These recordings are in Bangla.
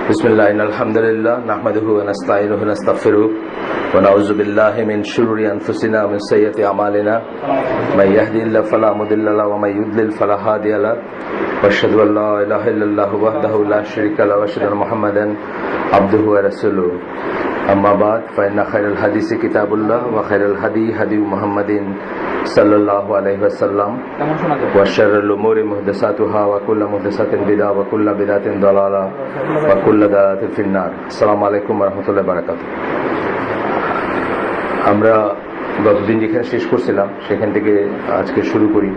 বিসমিল্লাহ আলহামদুলিল্লাহ নাহমাদুহু ওয়া নাস্তাঈনুহু ওয়া নাস্তাগফিরুহু ওয়া নাউযু বিল্লাহি মিন শুরুরি আনফুসিনা ওয়া মিন সাইয়্যাতি আমালিনা মান ইয়াহদিহিল্লাহু ফালা মুদিল্লা লাহু ওয়া মান ইউদ্লিল ফালা হাদিয়া লাহু ওয়া আশহাদু আল লা ইলাহা ইল্লাল্লাহু ওয়াহদাহু লা শারীকা লাহু ওয়া আশহাদু আন্না মুহাম্মাদান আবদুহু ওয়া রাসূলুহু আম্মা বা'দ ফাইন্না খায়রাল হাদিসি কিতাবুল্লাহ ওয়া খায়রাল হাদী হাদী মুহাম্মাদিন সাল্লাল্লাহু আলাইহি ওয়াসাল্লাম ওয়া শাররুল উমুরি মুহদাসাতুহা ওয়া কুল্লু মুহদাসাতিন বিদআহ ওয়া কুল্লু বিদআতিন দালালাহ ওয়া কুল্লু দালালাতিন ফিন-নার। আসসালামু আলাইকুম ওয়া রাহমাতুল্লাহি ওয়া বারাকাতুহু। আমরা গতদিন যেখানে শেষ করছিলাম সেখান থেকে আজকে শুরু করি।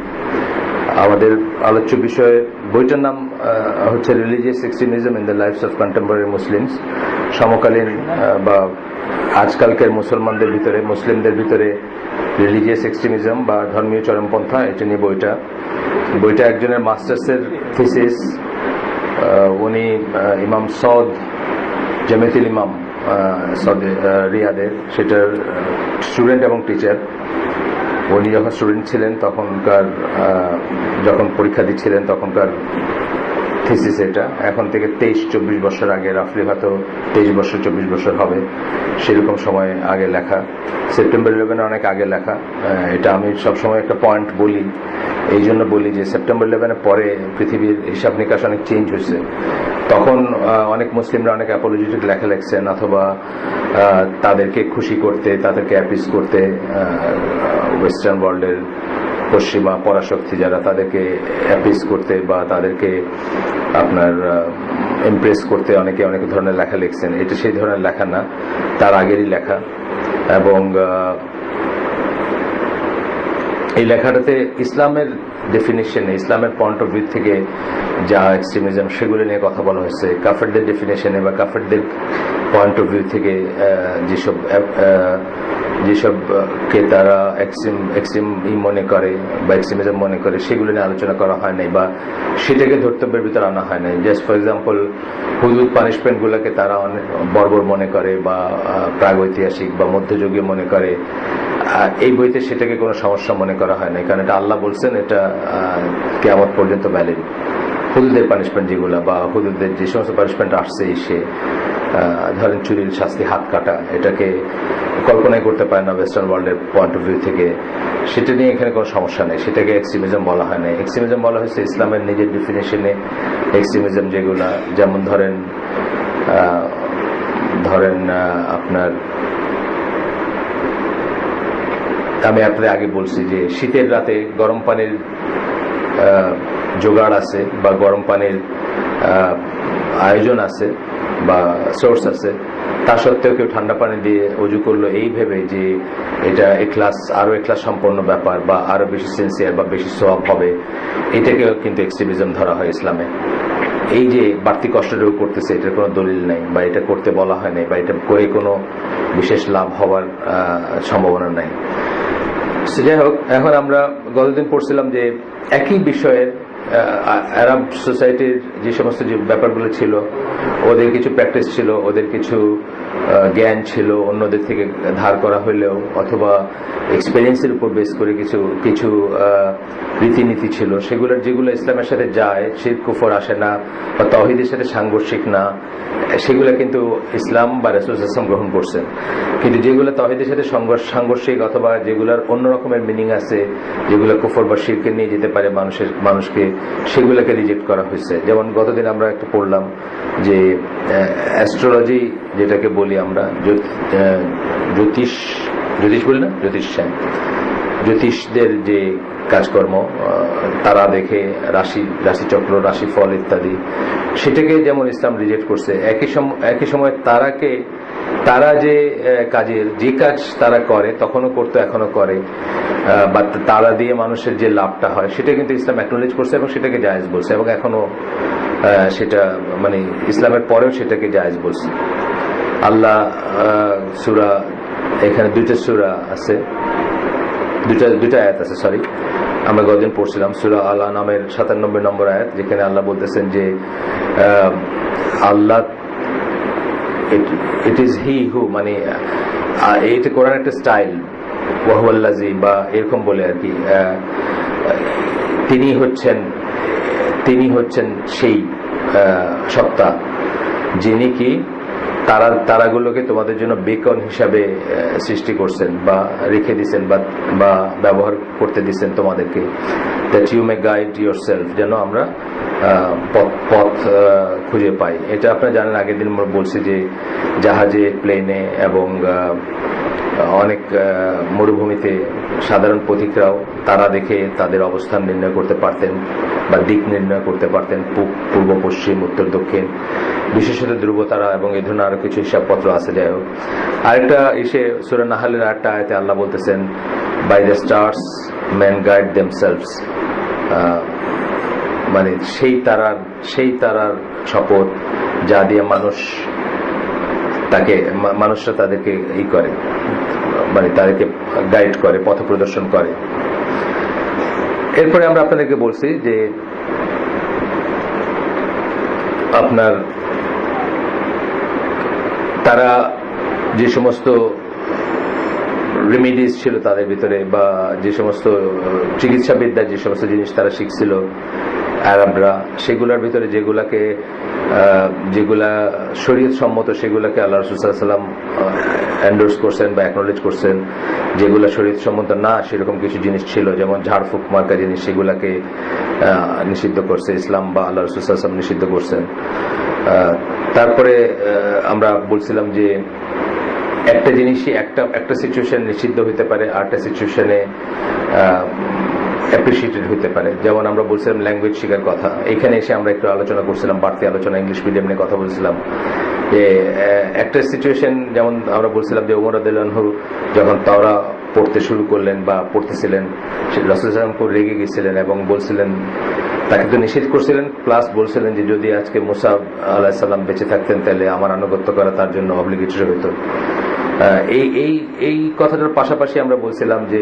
আমাদের আলোচ্য বিষয় বইটার নাম হচ্ছে religious extremism in the lives of contemporary Muslims. সমকালীন বা আজকালকার মুসলমানদের ভিতরে, মুসলিমদের ভিতরে রিলিজিয়াস এক্সট্রিমিজম বা ধর্মীয় চরমপন্থা, এটা নিয়ে বইটা একজনের মাস্টার্সের থিসিস। উনি ইমাম সৌদ জামিয়াতুল ইমাম রিয়াদের, সেটার স্টুডেন্ট এবং টিচার। উনি যখন স্টুডেন্ট ছিলেন যখন পরীক্ষা দিচ্ছিলেন তখনকার থিসিস এটা। এখন থেকে 23-24 বছর আগে, রাফলি হয়তো 23 বছর 24 বছর হবে, সেরকম সময় আগে লেখা। সেপ্টেম্বর 11 অনেক আগে লেখা। এটা আমি সবসময় একটা পয়েন্ট বলি, এই জন্য বলি যে সেপ্টেম্বর 11 পরে পৃথিবীর হিসাব নিকাশ অনেক চেঞ্জ হয়েছে। তখন অনেক মুসলিমরা অনেক অ্যাপোলজিটিক লেখা লেখছেন, অথবা তাদেরকে খুশি করতে, তাদেরকে অ্যাপিস করতে ওয়েস্টার্ন ওয়ার্ল্ডের পশ্চিমা পরাশক্তি যারা, তাদেরকে অ্যাপিস করতে বা তাদেরকে আপনার ইমপ্রেস করতে অনেকে অনেক ধরনের লেখা লিখছেন। এটা সেই ধরনের লেখা না, তার আগেরই লেখা। এবং এই লেখাটাতে ইসলামের ডেফিনেশনে, ইসলামের পয়েন্ট অফ ভিউ থেকে যা এক্সট্রিমিজম, সেগুলো নিয়ে কথা বলা হয়েছে। কাফেরদের ডেফিনেশনে বা কাফেরদের পয়েন্ট অফ ভিউ থেকে যেসবকে তারা এক্সট্রিম মনে করে বা এক্সট্রিমিজম মনে করে, সেগুলো নিয়ে আলোচনা করা হয় নাই বা সেটাকে ধর্তব্যের ভিতরে আনা হয় নাই। জাস্ট ফর এক্সাম্পল, হুদুদ পানিশমেন্ট গুলোকে তারা অনেক বর্বর মনে করে বা প্রাগৈতিহাসিক বা মধ্যযুগীয় মনে করে। এই বইতে সেটাকে কোনো সমস্যা মনে করা হয় না, কারণ এটা আল্লাহ বলছেন, এটা কিয়ামত পর্যন্ত ভ্যালিড। হুদুদের পানিশমেন্ট যেগুলো বা হুদুদের যে সমস্ত পানিশমেন্ট আসছে, ধরেন চুরির শাস্তি, হাত কাটা, এটাকে কল্পনাই করতে পারে না ওয়েস্টার্ন ওয়ার্ল্ডের পয়েন্ট অফ ভিউ থেকে। সেটা নিয়ে এখানে কোনো সমস্যা নেই, সেটাকে এক্সট্রিমিজম বলা হয় না। এক্সট্রিমিজম বলা হয়েছে ইসলামের নিজের ডেফিনেশনে এক্সট্রিমিজম যেগুলা, যেমন ধরেন আপনার, আমি আপনাদের আগে বলছি যে শীতের রাতে গরম পানির জোগাড় আছে বা গরম পানির আয়োজন আছে বা সোর্স আছে, তা সত্ত্বেও কেউ ঠান্ডা পানি দিয়ে অজু করলো এই ভেবে যে এটা আরো এখলাস সম্পন্ন ব্যাপার বা আরো বেশি সিনসিয়ার বা বেশি সওয়াব হবে, এটাকেও কিন্তু এক্সট্রিমিজম ধরা হয় ইসলামে। এই যে বাড়তি কষ্টটুকু করতেছে, এটার কোনো দলিল নাই বা এটা করতে বলা হয় নাই বা এটা করে কোনো বিশেষ লাভ হওয়ার সম্ভাবনা নাই। যাই হোক, এখন আমরা গতদিন পড়ছিলাম যে একই বিষয়ের আরব সোসাইটির যে সমস্ত যে ব্যাপারগুলো ছিল, ওদের কিছু প্র্যাকটিস ছিল, ওদের কিছু জ্ঞান ছিল অন্যদের থেকে ধার করা হইলেও, অথবা এক্সপেরিয়েন্সের উপর বেস করে কিছু রীতিনীতি ছিল, যেগুলো ইসলামের সাথে যায়, শিরক কুফর আসে না বা তাওহীদের সাথে সাংঘর্ষিক না, সেগুলো কিন্তু ইসলাম বা রাসূল সাল্লাল্লাহু আলাইহি ওয়াসাল্লাম গ্রহণ করছেন। কিন্তু যেগুলো তাওহীদের সাথে সাংঘর্ষিক অথবা যেগুলোর অন্য রকমের মিনিং আছে, যেগুলো কুফর বা শিরকে নিয়ে যেতে পারে মানুষকে, সেগুলোকে রিজেক্ট করা হয়েছে। যেমন গতদিন আমরা একটা পড়লাম যে অ্যাস্ট্রোলজি, যেটাকে বলি আমরা জ্যোতিষ বলি না, জ্যোতিষদের যে কাজকর্ম, তারা দেখে রাশিচক্র, রাশিফল ইত্যাদি, সেটাকে যেমন ইসলাম রিজেক্ট করছে, একই সময় তারা যে কাজ তারা করে, তখনও করতো, এখনো করে, বা তারা দিয়ে মানুষের যে লাভটা হয়, সেটা কিন্তু ইসলাম অ্যাকনোলেজ করছে এবং সেটাকে জায়েজ বলছে, এবং এখনো সেটা মানে ইসলামের পরেও সেটাকে জায়েজ বলছে। আল্লাহ সূরা, এখানে দুইটা সূরা আছে, দুইটা আয়াত আছে, সরি, আমরা গতদিন পড়ছিলাম সূরা আল আনামের 97 নম্বর আয়াত, যেখানে আল্লাহ বলতেছেন যে আল্লাহ, ইট ইজ হি হু, মানে এটা কোরআন একটা স্টাইল, ওয়াহুয়াল্লাযী বা এরকম বলে আর কি, তিনি হচ্ছেন সেই সত্তা যিনি কি তারাগুলোকে তোমাদের জন্য বেকন হিসাবে সৃষ্টি করছেন বা রেখে দিচ্ছেন বা ব্যবহার করতে দিচ্ছেন তোমাদেরকে, that you may guide yourself, যেন আমরা পথ খুঁজে পাই। এটা আপনারা জানেন, আগের দিন আমরা বলছি যে জাহাজে, প্লেনে এবং অনেক মরুভূমিতে সাধারণ পথিকরাও তারা দেখে তাদের অবস্থান নির্ণয় করতে পারতেন বা দিক নির্ণয় করতে পারতেন, পূর্ব, পশ্চিম, উত্তর, দক্ষিণ, বিশেষত ধ্রুব তারা এবং এই ধরনের আরো কিছু হিসাবপত্র আছে। যাই হোক, আরেকটা এসে সূরা নাহলের আরেকটা আয়াতে আল্লাহ বলতেছেন, by the stars man guide themselves, মানে সেই তারার শপথ যা দিয়ে মানুষরা তাদেরকে করে, মানে তাদেরকে গাইড করে, পথ প্রদর্শন করে। এরপরে আমরা আপনাদেরকে বলছি যে আপনার তারা যে সমস্ত রেমিডিস ছিল তাদের ভিতরে, বা যে সমস্ত চিকিৎসা বিদ্যার যে সমস্ত জিনিস তারা শিখছিল আরবরা, সেগুলোর ভিতরে যেগুলা শরীয়ত সম্মত সেগুলাকে আল্লাহ রাসূল সাল্লাল্লাহু আলাইহি ওয়াসাল্লাম এন্ডোর্স করছেন বা অ্যাকনোলেজ করছেন। যেগুলা শরীয়ত সম্মত না সেরকম কিছু জিনিস ছিল, যেমন ঝাড়ফুঁক মার্কা জিনিস, সেগুলাকে নিষিদ্ধ করছে ইসলাম বা আল্লাহ রাসূল সাল্লাল্লাহু আলাইহি ওয়াসাল্লাম নিষিদ্ধ করছেন। তারপরে আমরা বলছিলাম যে একটা জিনিসই একটা সিচুয়েশন নিষিদ্ধ হতে পারে, আরেকটা সিচুয়েশনে অ্যাপ্রিসিয়েটেড হতে পারে। যেমন আমরা বলছিলাম ল্যাঙ্গুয়েজ শেখার কথা, এখানে এসে আমরা একটু আলোচনা করছিলাম, বাড়তি আলোচনা ইংলিশ মিডিয়াম নিয়ে কথা বলছিলাম। যে একটা সিচুয়েশন, যেমন আমরা বলছিলাম যে ওমর রাদিয়াল্লাহু আনহু যখন তাওরা পড়তে শুরু করলেন বা পড়তেছিলেন, রাসূল সাল্লাল্লাহু আলাইহি ওয়াসাল্লাম খুব রেগে গেছিলেন এবং বলছিলেন, তাকে তো নিষেধ করছিলেন, প্লাস বলছিলেন যে যদি আজকে মুসা আলাইহিস সালাম বেঁচে থাকতেন তাহলে আমার আনুগত্য করা তার জন্য অব্লিগেটরি হতো। এই কথাটার পাশাপাশি আমরা বলছিলাম যে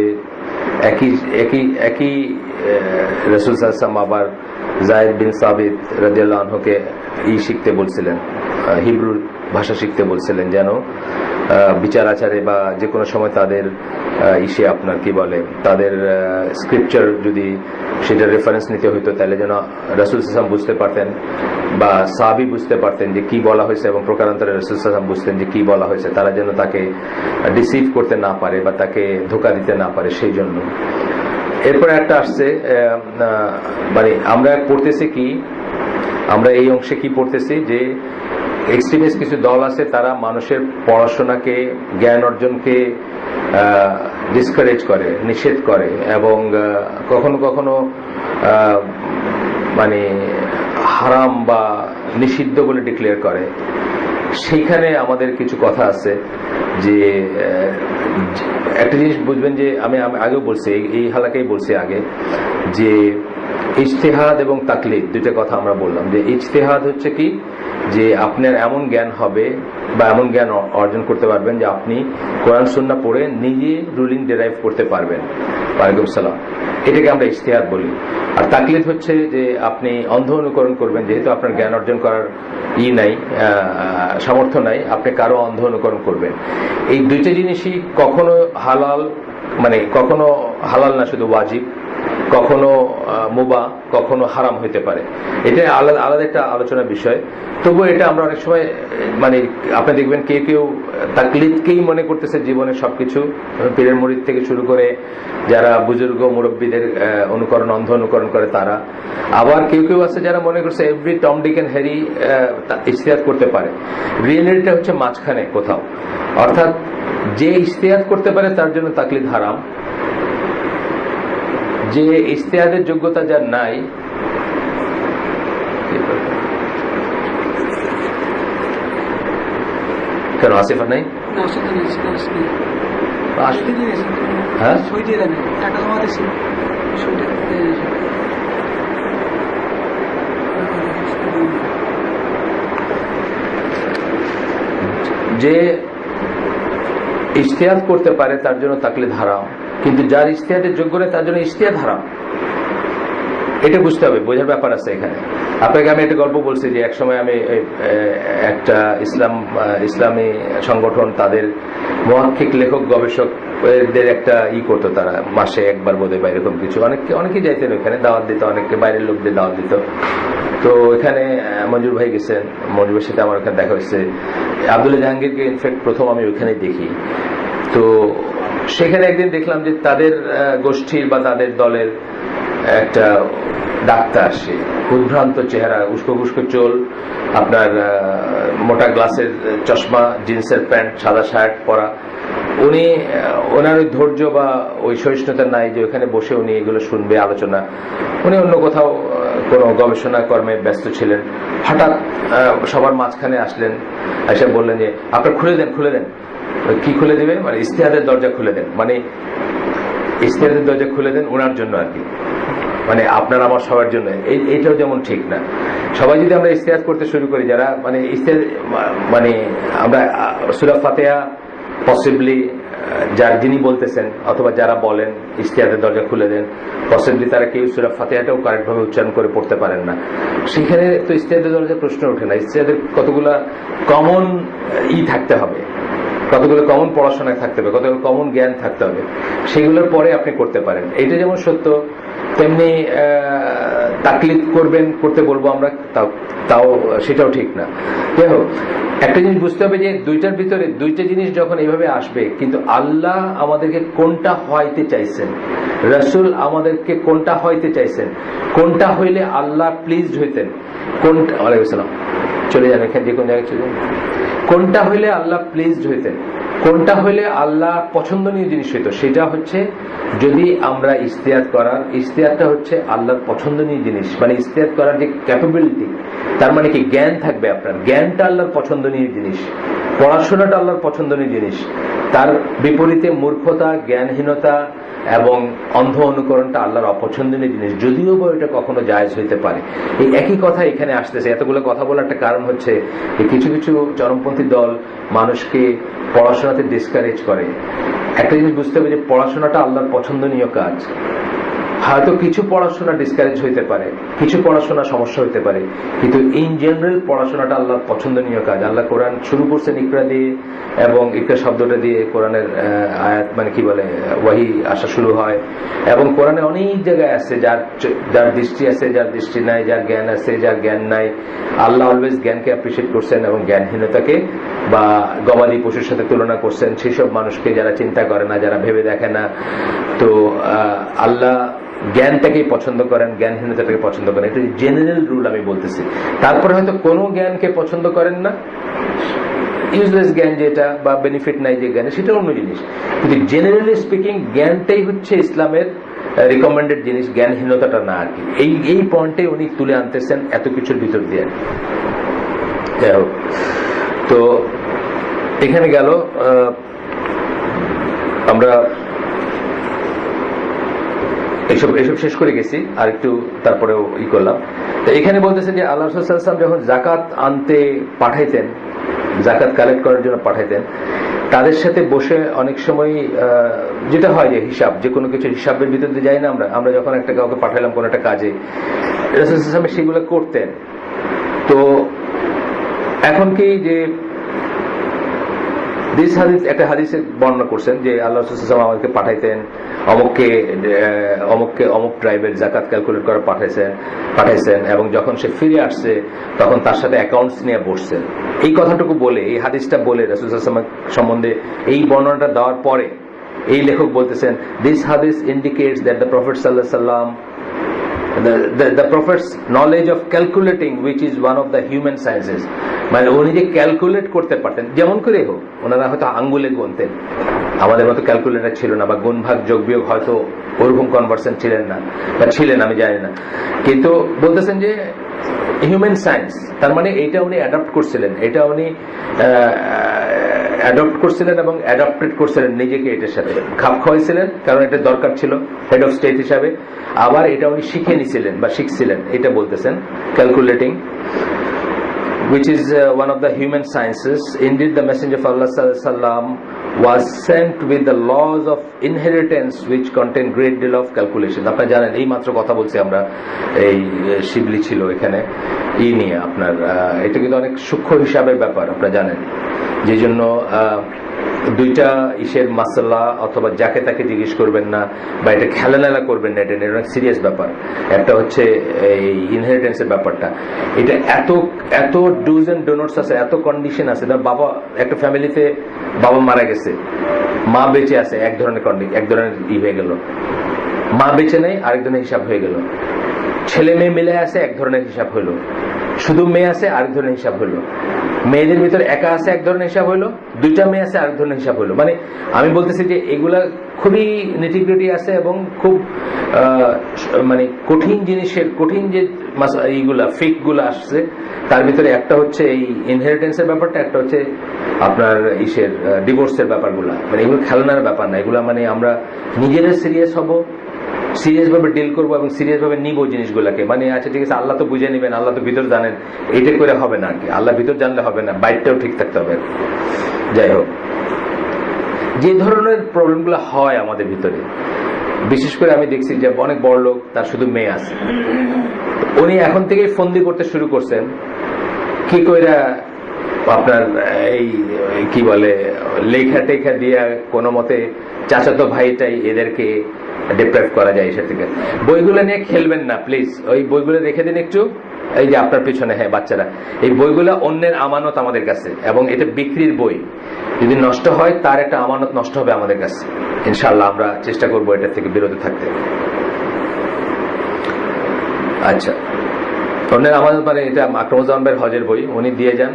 একই রাসূল সাল্লাল্লাহু আলাইহি ওয়াসাল্লাম আবার যায়েদ বিন সাবিত রাদিয়াল্লাহু আনহুকে শিখতে বলছিলেন, হিব্রু ভাষা শিখতে বলছিলেন, যেন বিচার আচারে বা যে কোনো সময় তাদের আপনার কি বলে তাদের স্ক্রিপচার যদি সেটা রেফারেন্স নিতে হইতো, তাহলে যেন রাসূল সাল্লাল্লাহু আলাইহি ওয়াসাল্লাম বুঝতে পারতেন বা সাহাবী বুঝতে পারতেন যে কি বলা হয়েছে, এবং প্রকারান্তরে রাসূল সাল্লাল্লাহু আলাইহি ওয়াসাল্লাম বুঝতেন যে কি বলা হয়েছে, তারা যেন তাকে ডিসিভ করতে না পারে বা তাকে ধোঁকা দিতে না পারে, সেই জন্য। এরপরে একটা আসছে, মানে আমরা পড়তেছি কি, আমরা এই অংশে কি পড়তেছি যে এক্সট্রিমিস্ট কিছু দল আছে, তারা মানুষের পড়াশোনাকে, জ্ঞান অর্জনকে ডিসকারেজ করে, নিষেধ করে, এবং কখনো কখনো মানে হারাম বা নিষিদ্ধ বলে ডিক্লেয়ার করে। সেইখানে আমাদের কিছু কথা আছে যে একটা জিনিস বুঝবেন যে আমি আগেও বলছি, এই হালাকেই বলছি আগে, যে ইজতিহাদ এবং তাকলিদ দুইটা কথা আমরা বললাম। যে ইজতিহাদ হচ্ছে কি, যে আপনার এমন জ্ঞান হবে বা এমন জ্ঞান অর্জন করতে পারবেন যে আপনি কোরআন সুন্নাহ পড়ে নিজে রুলিং ডেরাইভ করতে পারবেন। ওয়ালাইকুম সালাম। এটাকে আমরা ইজতিহাদ বলি। আর তাকলিদ হচ্ছে যে আপনি অন্ধ অনুকরণ করবেন, যেহেতু আপনার জ্ঞান অর্জন করার নাই, সামর্থ্য নাই, আপনি কারো অন্ধ অনুকরণ করবেন। এই দুইটা জিনিসই কখনো হালাল, মানে কখনো হালাল না, শুধু ওয়াজিব, কখনো মুবাহ, কখনো হারাম হইতে পারে। এটা আলাদা আলাদা একটা আলোচনার বিষয়। তবুও এটা আমরা অনেক সময়, মানে আপনি দেখবেন কেউ তাকলিদকেই মনে করতেছে জীবনের সবকিছু, পীরের মুরিদ থেকে শুরু করে যারা বুজুর্গ মুরব্বীদের অন্ধ অনুকরণ করে তারা। আবার কেউ আছে যারা মনে করছে every Tom Dick and Harry ইজতিহাদ করতে পারে। রিয়েলিটিটা হচ্ছে মাঝখানে কোথাও, অর্থাৎ যে ইজতিহাদ করতে পারে তার জন্য তাকলিদ হারাম, যে ইজতিহাদের যোগ্যতা যার নাই, কেন আসিফা নাই, হ্যাঁ যে ইজতিহাদ করতে পারে তার জন্য তাকলিদ হারাম, কিন্তু যার ইজতিহাদের যোগ্য নেই তার জন্য ইজতিহাদ হারাম। এটা বুঝতে হবে, বোঝার ব্যাপার আছে এখানে। আপনাকে আমি একটা গল্প বলছি যে একসময় আমি একটা ইসলামী সংগঠন, তাদের মুহাক্কিক লেখক গবেষক এদের একটা করতো, তারা মাসে একবার বোধহয় বা এরকম কিছু, অনেকেই যাইতেন ওখানে, দাওয়াত দিত, অনেকে বাইরের লোকদের দাওয়াত দিত। তো এখানে মঞ্জুর ভাই গেছেন, মঞ্জুর ভাইয়ের সাথে আমার ওখানে দেখা হয়েছে। আব্দুল্লাহ জাহাঙ্গীরকে ইনফ্যাক্ট প্রথম আমি ওখানে দেখি। তো সেখানে একদিন দেখলাম যে তাদের গোষ্ঠীর বা তাদের দলের একটা ডাক্তার আসে, উদ্ভ্রান্ত চেহারা, উস্কো উস্কো চোল, আপনার মোটা গ্লাসের চশমা, জিন্সের প্যান্ট, সাদা শার্ট পরা। উনি ওনার ওই ধৈর্য বা ওই সহিষ্ণুতা নাই যে ওখানে বসে উনি এগুলো শুনবে আলোচনা। উনি অন্য কোথাও কোনো গবেষণা কর্মে ব্যস্ত ছিলেন। হঠাৎ সবার মাঝখানে আসলেন, এসে বললেন যে আপনার খুলে দেন। কি খুলে দিবে? মানে ইস্তেহাদের দরজা খুলে দেন, মানে ইস্তেহাদের দরজা খুলে দেন ওনার জন্য আর কি, মানে আপনার আমার সবার জন্য। এইটাও যেমন ঠিক না। সবাই যদি আমরা ইস্তেহাদ করতে শুরু করি, যারা মানে ইস্তেহাদ মানে আমরা সূরা ফাতিহা পসিবলি যিনি বলতেছেন অথবা যারা বলেন ইস্তেহাদের দরজা খুলে দেন, পসিবলি তারা কেউ সূরা ফাতিহাটাও কারেক্ট ভাবে উচ্চারণ করে পড়তে পারেন না। সেখানে তো ইস্তেহাদের দরজা প্রশ্ন ওঠে না। ইস্তেহাদের কতগুলা কমন থাকতে হবে, কতগুলো কমন পড়াশোনায় থাকতে হবে, কতগুলো কমন জ্ঞান থাকতে হবে, সেগুলোর পরে আপনি করতে পারেন। এটা যেমন সত্য, তেমনি তাকলিদ করতে বলবো আমরা, তাও সেটাও ঠিক না। যাই হোক, একটা জিনিস বুঝতে হবে যে দুইটার ভিতরে দুইটা জিনিস যখন এইভাবে আসবে, কিন্তু আল্লাহ আমাদেরকে কোনটা হইতে চাইছেন, রাসূল আমাদেরকে কোনটা হইতে চাইছেন, কোনটা হইলে আল্লাহ প্লিজড হইতেন, কোনটা ওয়ালাইকুম আসসালাম চলে যান এখানে, যে কোন জায়গায় চলে যান, কোনটা হইলে আল্লাহ প্লিজড হইতেন, কোনটা হইলে আল্লাহ পছন্দনীয় জিনিস হইতো, সেটা হচ্ছে যদি আমরা ইস্তেহাদটা হচ্ছে আল্লাহর পছন্দনীয় জিনিস। মানে ইস্তেহাদ করার যে ক্যাপাবিলিটি, তার মানে কি জ্ঞান থাকবে আপনার, জ্ঞানটা আল্লাহর পছন্দনীয় জিনিস, পড়াশোনাটা আল্লাহর পছন্দনীয় জিনিস। তার বিপরীতে মূর্খতা, জ্ঞানহীনতা এবং অন্ধ অনুকরণটা আল্লাহর অপছন্দনীয় জিনিস, যদিও বা এটা কখনো জায়েজ হইতে পারে। এই একই কথা এখানে আসতেছে। এতগুলো কথা বলার একটা কারণ হচ্ছে কিছু কিছু চরমপন্থী দল মানুষকে পড়াশোনাতে ডিসকারেজ করে। একটা জিনিস বুঝতে হবে যে পড়াশোনাটা আল্লাহর পছন্দনীয় কাজ। হয়তো কিছু পড়াশোনা ডিসকারেজ হইতে পারে, কিছু পড়াশোনা সমস্যা হইতে পারে, কিন্তু ইন জেনারেল পড়াশোনাটা আল্লাহর পছন্দনীয় কাজ। আল্লাহ কোরআন শুরু করছেন ইকরা দিয়ে, এবং ইকরা শব্দটা দিয়ে কোরআনের আয়াত মানে কি বলে ওয়াহি আসা শুরু হয়। এবং কোরআনে অনেক জায়গায় আছে যার দৃষ্টি আছে, যার দৃষ্টি নাই, যার জ্ঞান আছে, যার জ্ঞান নাই। আল্লাহ অলওয়েজ জ্ঞানকে অ্যাপ্রিসিয়েট করছেন এবং জ্ঞানহীনতাকে বা গবাদি পশুর সাথে তুলনা করছেন সেসব মানুষকে যারা চিন্তা করে না, যারা ভেবে দেখে না। তো আল্লাহ জ্ঞানটাকেই পছন্দ করেন, জ্ঞানহীনতাটাকে পছন্দ করেন। এটা জেনারেল রুল আমি বলতেছি। তারপরে হয়তো কোনো জ্ঞানকে পছন্দ করেন না, ইউজলেস জ্ঞান যেটা বা বেনিফিট নাই যে জ্ঞানে, সেটা অন্য জিনিস। কিন্তু জেনারেলি স্পিকিং জ্ঞানটাই হচ্ছে ইসলামের রিকমেন্ডেড জিনিস, জ্ঞানহীনতাটা না আর কি। এই পয়েন্টে উনি তুলে আনতেছেন এত কিছুর ভিতর দিয়ে। যাই হোক, তো এখানে গেল আমরা এসব শেষ করে গেছি, আর একটু তারপরেও করলাম। তো এখানে বলতেছে যে আল্লাহ রাসূল সাল্লাল্লাহু আলাইহি ওয়াসাল্লাম যখন জাকাত আনতে পাঠাইতেন, জাকাত কালেক্ট করার জন্য পাঠাইতেন, তাদের সাথে বসে অনেক সময় যেটা হয় যে হিসাব, যে কোনো কিছু হিসাবের ভিতর দিয়ে যাই না আমরা যখন একটা কাউকে পাঠাইলাম কোনো একটা কাজে, রাসূল সাল্লাল্লাহু আলাইহি ওয়াসাল্লাম সেগুলো করতেন। তো এখন কি যে একটা হাদিসে বর্ণনা করছেন যে আল্লাহ রাসূল সাল্লাল্লাহু আলাইহি ওয়াসাল্লাম আমাদেরকে পাঠাইতেন, অমুক ট্রাইবের জাকাত ক্যালকুলেট করে পাঠাইছেন, এবং যখন সে ফিরে আসছে তখন তার সাথে অ্যাকাউন্টস নিয়ে বসছেন। এই কথাটুকু বলে, এই হাদিসটা বলে রাসূল সাল্লাল্লাহু আলাইহি ওয়াসাল্লাম সম্বন্ধে এই বর্ণনাটা দেওয়ার পরে এই লেখক বলতেছেন, দিস হাদিস ইন্ডিকেটস দ্যাট দ্য প্রফেট সাল্লাল্লাহু আলাইহি ওয়াসাল্লাম the prophet's knowledge of calculating, which is one of the human sciences, মানে উনি যে ক্যালকুলেট করতে পারতেন, যেমন করে হোক, ওনারা হয়তো আঙ্গুলে গুনতেন, আমাদের মতো ক্যালকুলেটর ছিল না, বা গুণ ভাগ যোগ বিয়োগ হয়তো ওরকম কনভার্সেন্ট ছিলেন না, বা ছিলেন আমি জানি না, কিন্তু বলতেছেন যে হিউম্যান সায়েন্স, তার মানে এইটা উনি অ্যাডপ্ট করছিলেন, এটা উনি অ্যাডপ্ট করছিলেন এবং অ্যাডাপ্টেড করছিলেন নিজেকে, এটার সাথে খাপ খাওয়াইছিলেন, কারণ এটা দরকার ছিল হেড অফ স্টেট হিসাবে। আবার এটা উনি শিখে নিছিলেন বা শিখছিলেন, এটা বলতেছেন calculating, which is one of the human sciences. Indeed, the Messenger of Allah sallallahu alaihi wasallam was sent with the laws of inheritance which contain great deal of calculation. আপনারা জানেন, এই মাত্র কথা বলছি আমরা, এই শিবলি ছিল এখানে নিয়ে আপনার, এটা কিন্তু অনেক সূক্ষ্ম হিসাবের ব্যাপার আপনারা জানেন, যে জন্য দুইটা ইসের মাসালা অথবা যাকে তাকে জিজ্ঞেস করবেন না, বা এটা খেলানেলা করবেন না, এটা অনেক সিরিয়াস ব্যাপার। একটা হচ্ছে এই ইনহেরিটেন্সের ব্যাপারটা, এটা এত এত ডুজ এন্ড ডোনটস আছে, এত কন্ডিশন আছে। বাবা, একটা ফ্যামিলিতে বাবা মারা গেছে, মা বেঁচে আছে, এক ধরনের হয়ে গেল। মা বেঁচে নেই, আরেক ধরনের হিসাব হয়ে গেল। ছেলে মেয়ে মিলে আছে, এক ধরনের হিসাব হইলো। শুধু মেয়ে আছে, আরেক ধরনের হিসাব হইলো। মেয়েদের ভিতরে একা আছে, এক ধরনের হিসাব হইলো। দুইটা মেয়ে আছে, আরেক ধরনের হিসাব হইলো। মানে আমি বলতেছি যে এগুলা খুবই নিটিগ্রিটি আছে এবং খুব মানে কঠিন জিনিসের, কঠিন যে এইগুলা ফিক গুলা আসছে, তার ভিতরে একটা হচ্ছে এই ইনহেরিটেন্সের ব্যাপারটা, একটা হচ্ছে আপনার ইসের ডিভোর্সের ব্যাপারগুলা। মানে এগুলো খেলনার ব্যাপার না, এগুলা মানে আমরা নিজেরা সিরিয়াস হব, সিরিয়াস ভাবে ডিল করবো এবং সিরিয়াস ভাবে নিবো জিনিসগুলাকে। মানে আচ্ছা ঠিক আছে, আল্লাহ তো বুঝে নিবেন, আল্লাহ তো ভিতর জানেন, এটা করে হবে না আর কি। আল্লাহ ভিতর জানলে হবে না, বাইরটাও ঠিক থাকতে হবে। যাই হোক, যে ধরনের প্রবলেমগুলো হয় আমাদের ভিতরে, বিশেষ করে আমি দেখছি যে অনেক বড় লোক, তার শুধু মেয়ে আছে, উনি এখন থেকেই ফন্দি করতে শুরু করছেন কি কইরা আপনার এই কি বলে লেখা টেখা দিয়া কোনো মতে চাচাতো ভাইটাই এদেরকে ডিপ্রাইভ করা যায় এসে থেকে। বইগুলো নিয়ে খেলবেন না প্লিজ, ওই বইগুলো রেখে দিন একটু। এই যে আপনার পিছনে, হ্যাঁ বাচ্চারা, এই বইগুলো অন্যের আমানত আমাদের কাছে, এবং এটা বিক্রির বই। যদি নষ্ট হয় তার একটা আমানত নষ্ট হবে আমাদের কাছে। ইনশাআল্লাহ আমরা চেষ্টা করবো এটা থেকে বিরত থাকতে। আচ্ছা, অন্যের আমানত মানে এটা আকরামুজ্জামান ভাইয়ের হজের বই, উনি দিয়ে যান,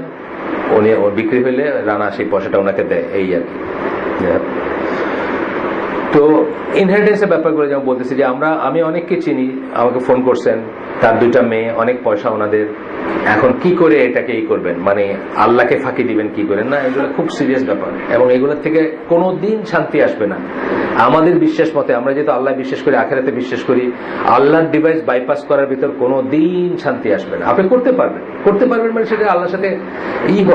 উনি বিক্রি হইলে রানা সেই পয়সাটা ওনাকে দেয়, এই আর কি। তো ইনহেরিটেন্সের ব্যাপারগুলো যেমন বলতেছি যে আমি অনেককে চিনি, আমাকে ফোন করছেন, তার দুইটা মেয়ে, অনেক পয়সা ওনাদের, এখন কি করে এটাকে করবেন, মানে আল্লাহকে ফাঁকি দিবেন কি করেন না, এগুলো খুব সিরিয়াস ব্যাপার এবং এগুলোর থেকে কোনোদিন শান্তি আসবে না আমাদের বিশ্বাস মতে। আমরা যেহেতু আল্লাহ বিশ্বাস করি, আখেরাতে বিশ্বাস করি, আল্লাহর ডিভাইস বাইপাস করার ভিতর কোনোদিন শান্তি আসবে না। আপনি করতে পারবেন মানে সেটা আল্লাহর সাথে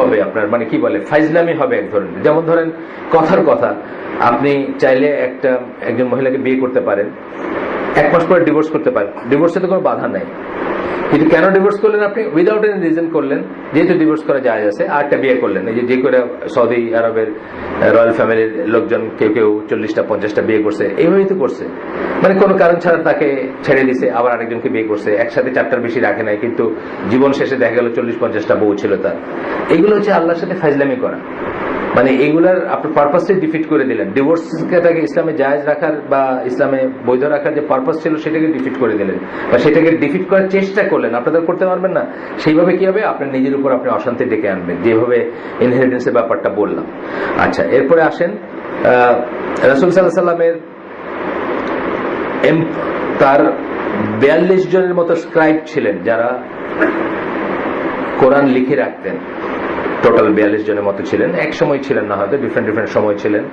হবে আপনার, মানে কি বলে ফাইজলামি হবে এক ধরনের। যেমন ধরেন কথার কথা, আপনি চাইলে একজন মহিলাকে বিয়ে করতে পারেন, 1 মাস পরে ডিভোর্স করতে পারেন, ডিভোর্সে তো কোনো বাধা নাই। কিন্তু কেন ডিভোর্স করলেন আপনি? উইদাউট এনি রিজন করলেন, যেহেতু ডিভোর্স করা যায় আছে, আর একটা বিয়ে করলেন। এই যে করে সৌদি আরবের রয়্যাল ফ্যামিলির লোকজন কেউ কেউ 40টা 50টা বিয়ে করছে, এইভাবেই তো করছে। মানে কোনো কারণ ছাড়া তাকে ছেড়ে দিছে, আবার আরেকজনকে বিয়ে করছে, একসাথে 4টার বেশি রাখে নাই, কিন্তু জীবন শেষে দেখা গেল 40-50টা বউ ছিল তার। এগুলো হচ্ছে আল্লাহর সাথে ফাইজলামি করা। মানে এগুলার আপনার পারপাসটাই ডিফিট করে দিলেন। ডিভোর্সটাকে ইসলামে জায়েজ রাখার বা ইসলামে বৈধ রাখার যে পারপাস ছিল সেটাকে ডিফিট করে দিলেন, বা সেটাকে ডিফিট করার চেষ্টা করলেন। আপনাদের করতে পারবেন না, সেইভাবে কি হবে, আপনার নিজের উপর আপনি অশান্তি ডেকে আনবেন, যেভাবে ইনহেরিটেন্সের ব্যাপারটা বললাম। আচ্ছা, এরপরে আসেন রাসূল সাল্লাল্লাহু আলাইহি সাল্লামের তার 42 জনের মতো স্ক্রাইব ছিলেন যারা কোরআন লিখে রাখতেন। টোটাল 42 জনের মতো ছিলেন, এক সময় ছিলেন না, হয়তো ডিফারেন্ট সময় ছিলেন,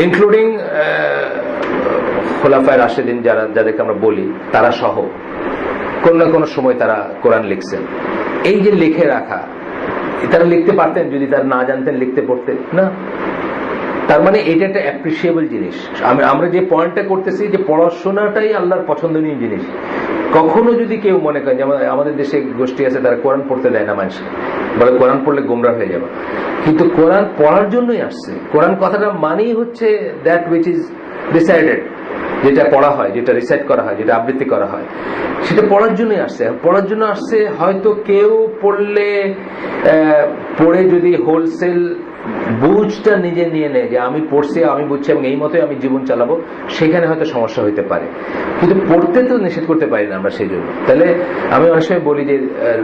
ইনক্লুডিং খোলাফায়ে রাশিদিন যাদেরকে আমরা বলি, তারা সহ কোন না কোন সময় তারা কোরআন লিখছেন। এই যে লিখে রাখা, তারা লিখতে পারতেন যদি তারা না জানতেন লিখতে পড়তে না? তার মানে এটা একটা অ্যাপ্রিসিয়েবল জিনিস। আমরা যে পয়েন্টটা করতেছি যে পড়াশোনাটাই আল্লাহর পছন্দনীয় জিনিস। কখনো যদি কেউ মনে করেন, যেমন আমাদের দেশে গোষ্ঠী আছে তারা কোরআন পড়তে দেয় না মানুষকে, বলে কোরআন পড়লে গোমরা হয়ে যাবে। কিন্তু কোরআন পড়ার জন্যই আসছে। কোরআন কথাটা মানেই হচ্ছে দ্যাট উইচ ইজ ডিসাইডেড, যেটা পড়া হয়, যেটা রিসাইট করা হয়, যেটা আবৃত্তি করা হয়, সেটা পড়ার জন্যই আসছে। পড়ার জন্য আসছে। হয়তো কেউ পড়ে যদি হোলসেল বুঝটা নিজে নিয়ে নেয় যে আমি পড়ছি, আমি বুঝছি এবং এই মতোই আমি জীবন চালাবো, সেখানে হয়তো সমস্যা হইতে পারে। কিন্তু পড়তে তো নিষেধ করতে পারি না আমরা সেই জন্য। তাহলে আমি অনেক সময় বলি যে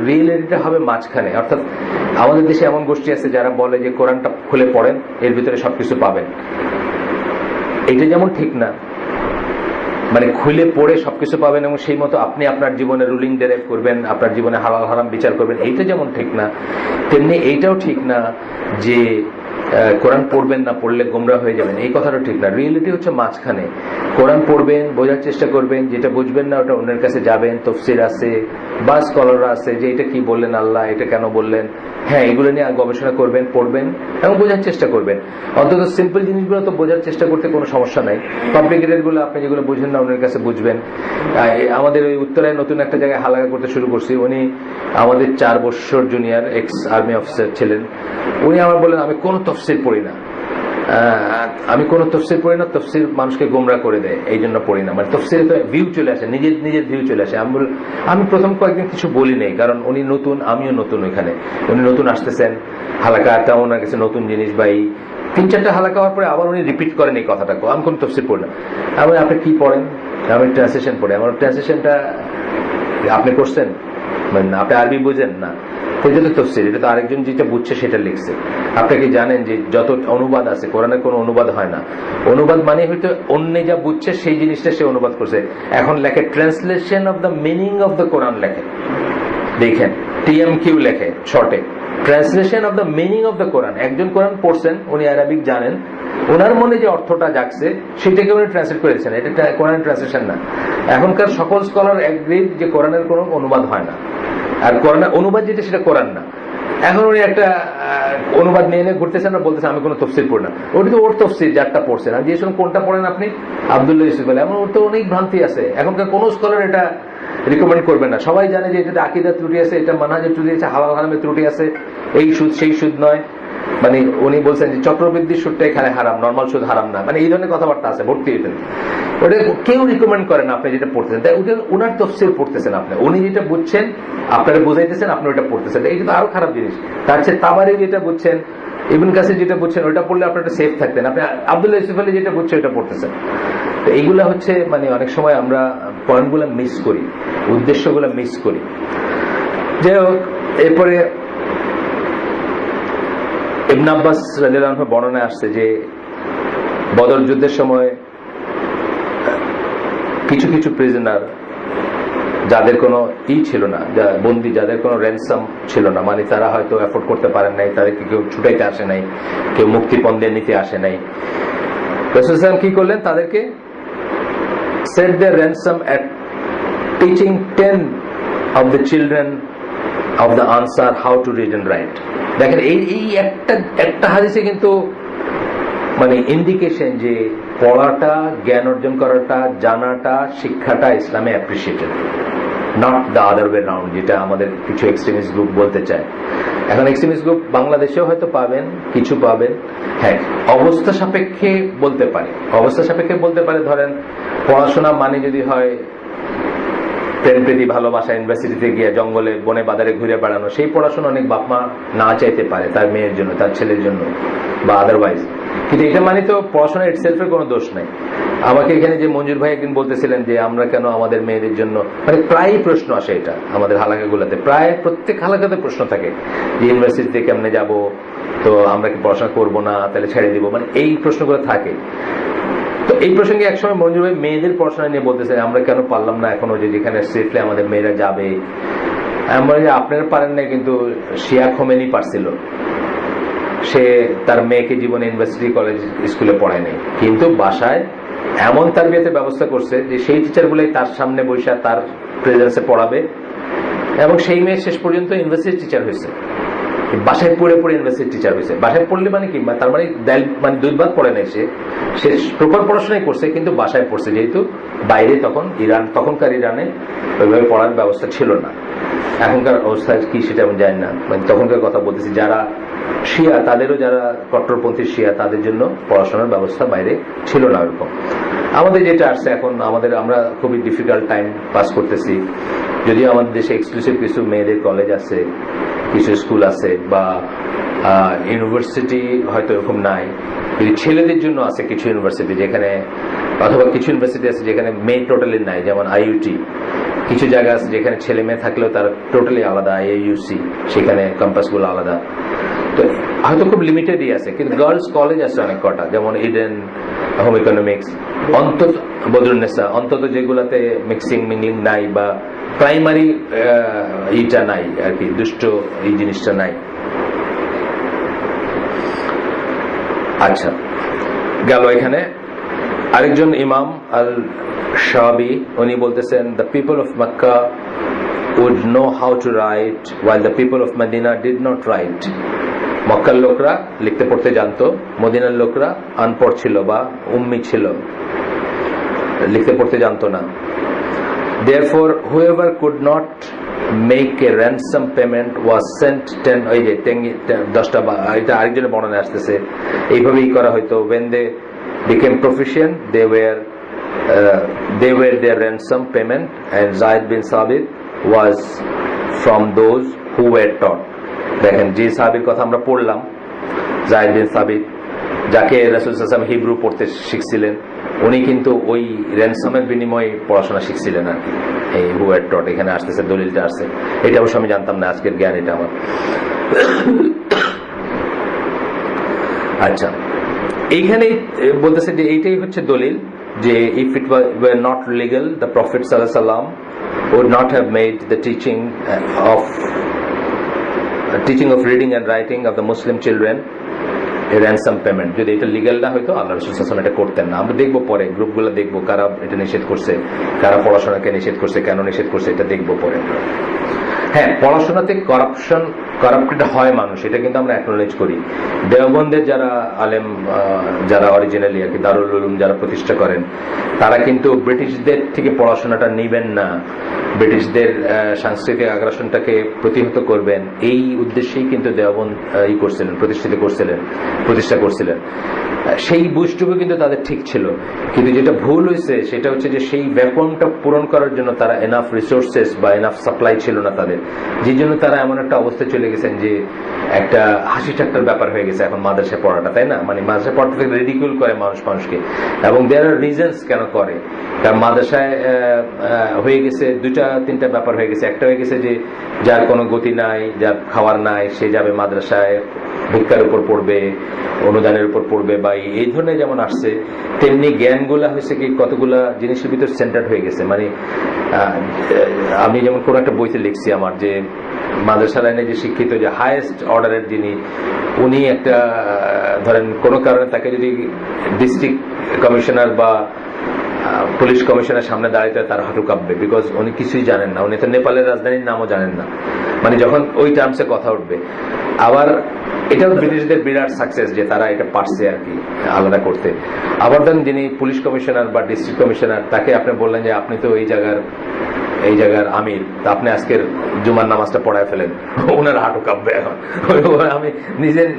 রিয়েলিটিটা হবে মাঝখানে। অর্থাৎ আমাদের দেশে এমন গোষ্ঠী আছে যারা বলে যে কোরআনটা খুলে পড়েন, এর ভিতরে সবকিছু পাবেন। এটা যেমন ঠিক না, মানে খুলে পড়ে সবকিছু পাবেন এবং সেই মতো আপনি আপনার জীবনে রুলিং ডেরাইভ করবেন, আপনার জীবনে হালাল হারাম বিচার করবেন, এইটা যেমন ঠিক না, তেমনি এইটাও ঠিক না যে কোরআন পড়বেন না, পড়লে গোমরা হয়ে যাবেন, এই কথাটা ঠিক না। রিয়েলিটি হচ্ছে মাঝখানে। কোরআন পড়বেন, বোঝার চেষ্টা করবেন, যেটা বুঝবেন না ওটা অন্যের কাছে যাবেন, তফসির আছে বা স্কলাররা আছে যে এটা কি বললেন আল্লাহ, এটা কেন বললেন, হ্যাঁ এগুলো নিয়ে গবেষণা করবেন, পড়বেন এবং বোঝার চেষ্টা করবেন। অন্তত সিম্পল জিনিসগুলো তো বোঝার চেষ্টা করতে কোনো সমস্যা নাই। কমপ্লিকেটেড গুলো আপনি যেগুলো বুঝেন না অন্যের কাছে বুঝবেন। আমাদের ওই উত্তরায় নতুন একটা জায়গায় হালাকা করতে শুরু করছি। উনি আমাদের 4 বছর জুনিয়র, এক্স আর্মি অফিসার ছিলেন। উনি আমার বললেন আমি কোন তফসির পড়ি না, আমি কোনো তফসির পড়ি না, তফসির মানুষকে গোমরা করে দেয়, এই জন্য পড়ি না। মানে তফসিরে তো ভিউ চলে আসে, নিজের নিজের ভিউ চলে আসে। আমি প্রথম কয়েকদিন কিছু বলি নেই, কারণ উনি নতুন, আমিও নতুন। ওইখানে উনি নতুন আসতেছেন, হালাকাটা ওনার কাছে নতুন জিনিস, বা এই 3-4টা হালাকা হওয়ার পরে আবার উনি রিপিট করেন এই কথাটা। আমি কোনো তফসির পড়ি না। আমি, আপনি কি পড়েন? আমি ট্রান্সলেশন পড়ি। আমার ট্রান্সলেশনটা আপনি করছেন, মানে আপনি আরবি বুঝেন না, এটা তো তফসির, এটা তো আরেকজন যেটা বুঝছে সেটা লিখছে। আপনি কি জানেন যে যত অনুবাদ আছে, কোরআনের কোনো অনুবাদ হয় না। অনুবাদ মানে হয়তো অন্য যা বুঝছে সেই জিনিসটা সে অনুবাদ করছে। এখন লেখে translation of the meaning of the Quran লেখে, দেখেন TMQ লেখে শর্টে, translation of the meaning of the Quran. একজন কোরআন পড়ছেন, উনি আরবিক জানেন, ওনার মনে যে অর্থটা জাগছে সেটাকে উনি ট্রান্সলেট করে দিচ্ছেন। এটা কোরআন ট্রান্সলেশন না। এখনকার সকল স্কলার এগ্রিড যে কোরআনের কোনো অনুবাদ হয় না, আর কোরআনের অনুবাদ যেটা সেটা কোরআন না। এখন উনি একটা অনুবাদ নিয়ে নিয়ে ঘুরতেছেন আর বলতেছেন আমি কোনো তফসির পড়ি না। ওটি তো ওর তফসির, যারটা পড়ছেন। আর যে কোনটা পড়েন আপনি? আব্দুল্লাহ ইউসুফ আলী। এমন ওর তো অনেক ভ্রান্তি আছে। এখনকার কোনো স্কলার এটা রিকমেন্ড করবে না। সবাই জানে যে এটাতে আকীদার ত্রুটি আছে, এটা মানহাজের ত্রুটি আছে, হালাল হারামের ত্রুটি আছে, এই সুদ সেই সুদ নয়। মানে উনি বলছেন যে চক্রবৃদ্ধি সুদটা এখানে হারাম, নর্মাল সুদ হারাম না, মানে এই ধরনের কথাবার্তা আছে ভর্তি। ওটা কেউ রিকমেন্ড করেন আপনি যেটা পড়তেছেন, তাই ওটা ওনার তফসির পড়তেছেন আপনি, উনি যেটা বুঝছেন আপনারা বুঝাইতেছেন, আপনি ওটা পড়তেছেন। এইটা তো আরো খারাপ জিনিস। তার চেয়ে তাবারি যেটা বুঝছেন, ইবনে কাসির যেটা বুঝছেন, ওটা পড়লে আপনার সেফ থাকতেন। আপনি আব্দুল্লাহ ইউসুফ আলী যেটা বুঝছে ওটা পড়তেছেন। তো এইগুলা হচ্ছে মানে অনেক সময় আমরা পয়েন্টগুলো মিস করি, উদ্দেশ্যগুলো মিস করি। যাই হোক, এরপরে ইবনে আব্বাস রাদিয়াল্লাহু আনহু বর্ণনায় আসছে যে বদর যুদ্ধের সময় কিছু কিছু প্রিজনার যাদের কোনো ছিল না, বন্দী যাদের কোনো র্যানসাম ছিল না, মানে তারা হয়তো এফোর্ড করতে পারেন নাই, তাদেরকে কেউ ছুটাইতে আসে নাই, কেউ মুক্তিপণ দিয়ে নিতে আসে নাই। রাসূল সাল্লাল্লাহু আলাইহি ওয়াসাল্লাম কি করলেন? তাদেরকে set their ransom at teaching 10 of the children of the Ansar how to read and write. দেখেন এই একটা হাদিসে কিন্তু মানে ইন্ডিকেশন যে পড়াটা, জ্ঞান অর্জন করাটা, জানাটা, শিক্ষাটা ইসলামে appreciated, not the other way round, যেটা আমাদের কিছু এক্সট্রিমিস্ট গ্রুপ বলতে চায়। এখন এক্সট্রিমিস্ট গ্রুপ বাংলাদেশেও হয়তো পাবেন, কিছু পাবেন। হ্যাঁ, অবস্থা সাপেক্ষে বলতে পারে, অবস্থা সাপেক্ষে বলতে পারে। ধরেন পড়াশোনা মানে যদি হয় প্রেম প্রীতি ভালোবাসা, ইউনিভার্সিটিতে গিয়ে জঙ্গলে বনে বাজারে ঘুরে বেড়ানো, সেই পড়াশোনা অনেক বাপ মা না চাইতে পারে তার মেয়ের জন্য, তার ছেলের জন্য, বা আদারওয়াইজ। কিন্তু এটা মানে তো পড়াশোনা ইটসেলফের কোনো দোষ নাই। আমাকে এখানে যে মঞ্জুর ভাই একদিন বলতেছিলেন যে আমরা কেন আমাদের মেয়েদের জন্য, মানে প্রায় প্রশ্ন আসে এটা আমাদের হালাকাগুলোতে, প্রায় প্রত্যেক হালাকাতে প্রশ্ন থাকে যে ইউনিভার্সিটিতে কেমনে যাব, তো আমরা কি পড়াশোনা করবো না, তাহলে ছেড়ে দিব, মানে এই প্রশ্নগুলো থাকে। তো এই প্রসঙ্গে একসময় মঞ্জুর ভাই মেয়েদের পড়াশোনা নিয়ে বলতেছে আমরা কেন পারলাম না এখনো, যে যেখানে সেফলি আমাদের মেয়েরা যাবে। আমরা যে আপনারা পারেন না, কিন্তু শিয়া খোমেনি পারছিল। সে তার মেয়েকে জীবনে ইউনিভার্সিটি, কলেজ, স্কুলে পড়ায় নাই, কিন্তু বাসায় এমন তারবিয়াতের ব্যবস্থা করছে যে সেই টিচারগুলোই তার সামনে বসে তার প্রেজেন্সে পড়াবে, এবং সেই মেয়ে শেষ পর্যন্ত ইউনিভার্সিটি টিচার হয়েছে। বাসায় পড়ে পড়ে ইউনিভার্সিটি টিচার হয়েছে। বাসায় পড়লে মানে কি, তার মানে দুইবার পড়ে নাই, সে প্রপার পড়াশোনাই করছে, কিন্তু বাসায় পড়ছে, যেহেতু বাইরে তখন তখনকার ইরানে ওইভাবে পড়ার ব্যবস্থা ছিল না। এখনকার অবস্থা কি সেটা আমি জানি না, মানে তখনকার কথা বলতেছি। যারা শিয়া, তাদেরও যারা কট্টরপন্থী শিয়া, তাদের জন্য পড়াশোনার ব্যবস্থা বাইরে ছিল না ওরকম। আমাদের যেটা আসছে এখন, আমরা খুবই ডিফিকাল্ট টাইম পাস করতেছি। যদিও আমাদের দেশে এক্সক্লুসিভ কিছু মেয়েদের কলেজ আছে, কিছু স্কুল আছে, বা ইউনিভার্সিটি হয়তো এরকম নাই, কিন্তু ছেলেদের জন্য আছে কিছু ইউনিভার্সিটি যেখানে, অথবা কিছু ইউনিভার্সিটি আছে যেখানে মেয়ে টোটালি নাই, যেমন IUT। কিছু জায়গা আছে যেখানে ছেলে মেয়ে থাকলেও তারা টোটালি আলাদা, IAUC, সেখানে ক্যাম্পাসগুলো আলাদা। তো হয়তো খুব লিমিটেডই আছে, কিন্তু গার্লস কলেজ আছে অনেক কটা, যেমন ইডেন, হোম ইকোনমিক্স, অন্তত বদরুন্নেসা, অন্তত যেগুলাতে মিক্সিং মিংলিং নাই, বা প্রাইমারি ইটা নাই আর কি, দুষ্ট এই জিনিসটা নাই। আচ্ছা, গেল এখানে আরেকজন ইমাম আল শাবি, উনি বলতেছেন the people of Mecca would know how to write while the people of Medina did not write. মক্কার লোকরা লিখতে পড়তে জানতো, মদিনার লোকরা আনপড় ছিল বা উম্মি ছিল, লিখতে পড়তে জানতো না। Therefore whoever could not make a ransom payment was sent 10 ওই যে 10টা এটা আরেকজনের বর্ণনা আসতেছে এইভাবেই করা হয়তো when they became proficient they were their ransom payment and Zaid bin Sabit was from those who were taught. দেখেন যে সাহাবীর কথা আমরা পড়লাম জায়েদ বিন সাবিত যাকে রাসূল সাল্লাল্লাহু আলাইহি ওয়াসাল্লাম হিব্রু পড়তে শিখছিলেন উনি কিন্তু ওই র্যানসামের বিনিময়ে পড়াশোনা শিখছিলেন আর কি এই হু হ্যাড টট এখানে আসতেছে দলিলটা আসছে এটা অবশ্য আমি জানতাম না আজকের জ্ঞান এটা আমার আচ্ছা এইখানে বলতেছে যে এইটাই হচ্ছে দলিল যে if it were not legal the Prophet sallallahu alaihi wasallam would not have made the teaching of reading and writing of the Muslim children a ransom payment. যদি এটা লিগ্যাল না হয়তো আল্লাহ রাসূল সাল্লাল্লাহু আলাইহি ওয়াসাল্লাম এটা করতেন না। আমরা দেখবো পরে গ্রুপগুলো দেখবো কারা এটা নিষেধ করছে, কারা পড়াশোনাকে নিষেধ করছে, কেন নিষেধ করছে এটা দেখবো পরে। হ্যাঁ, পড়াশোনাতে কারাপ্টেড হয় মানুষ, এটা কিন্তু আমরা অ্যাকনোলেজ করি। দেওবন্দের যারা আলেম, যারা অরিজিনালি আর কি দারুল উলুম যারা প্রতিষ্ঠা করেন, তারা কিন্তু ব্রিটিশদের থেকে পড়াশোনাটা নিবেন না, ব্রিটিশদের সাংস্কৃতিক আগ্রাসনটাকে প্রতিহত করবেন, এই উদ্দেশ্যেই কিন্তু দেওবন্দ প্রতিষ্ঠা করছিলেন। সেই বুঝটুকু কিন্তু তাদের ঠিক ছিল, কিন্তু যেটা ভুল হয়েছে সেটা হচ্ছে যে সেই ভ্যাকুয়ামটা পূরণ করার জন্য তারা এনাফ রিসোর্সেস বা এনাফ সাপ্লাই ছিল না তাদের, যে জন্য তারা এমন একটা অবস্থায় চলে গেছেন যে একটা হাসি ঠাট্টার ব্যাপার হয়ে গেছে এখন মাদ্রাসায় পড়াটা, তাই না? মানে মাদ্রাসায় পড়াটা থেকে রিডিকিউল করে মানুষকে, এবং দেয়ার আর রিজনস কেন করে, কারণ মাদ্রাসায় হয়ে গেছে দুইটা তিনটা ব্যাপার হয়ে গেছে। একটা হয়ে গেছে যে যার কোনো গতি নাই, যার খাওয়ার নাই, সে যাবে মাদ্রাসায়, ভিক্ষার উপর পড়বে, অনুদানের উপর পড়বে, বা এই ধরনের যেমন আসছে, তেমনি জ্ঞানগুলা হয়েছে কি কতগুলা জিনিসের ভিতর সেন্টার হয়ে গেছে। মানে আমি যেমন কোন একটা বইতে লিখছি আমার, যে মাদ্রাসা লাইনে যে শিক্ষিত যে হাইয়েস্ট অর্ডারের যিনি, উনি একটা ধরেন কোনো কারণে তাকে যদি ডিস্ট্রিক্ট কমিশনার বা পুলিশ কমিশনের সামনে দাঁড়াইতে তার হাঁটু কাঁপবে, বিকজ উনি কিছুই জানেন না, উনি তো নেপালের রাজধানীর নামও জানেন না, মানে যখন ওই টার্মসে কথা উঠবে। আবার এটাও ব্রিটিশদের বিরাট সাকসেস যে তারা এটা পারছে আর কি আলাদা করতে। আবার ধরেন যিনি পুলিশ কমিশনার বা ডিস্ট্রিক্ট কমিশনার, তাকে আপনি বললেন যে আপনি তো এই জায়গার আমির, আপনি আজকের জুমার নামাজটা পড়ায় ফেলেন, ওনার হাঁটু কাঁপবে। এখন আমি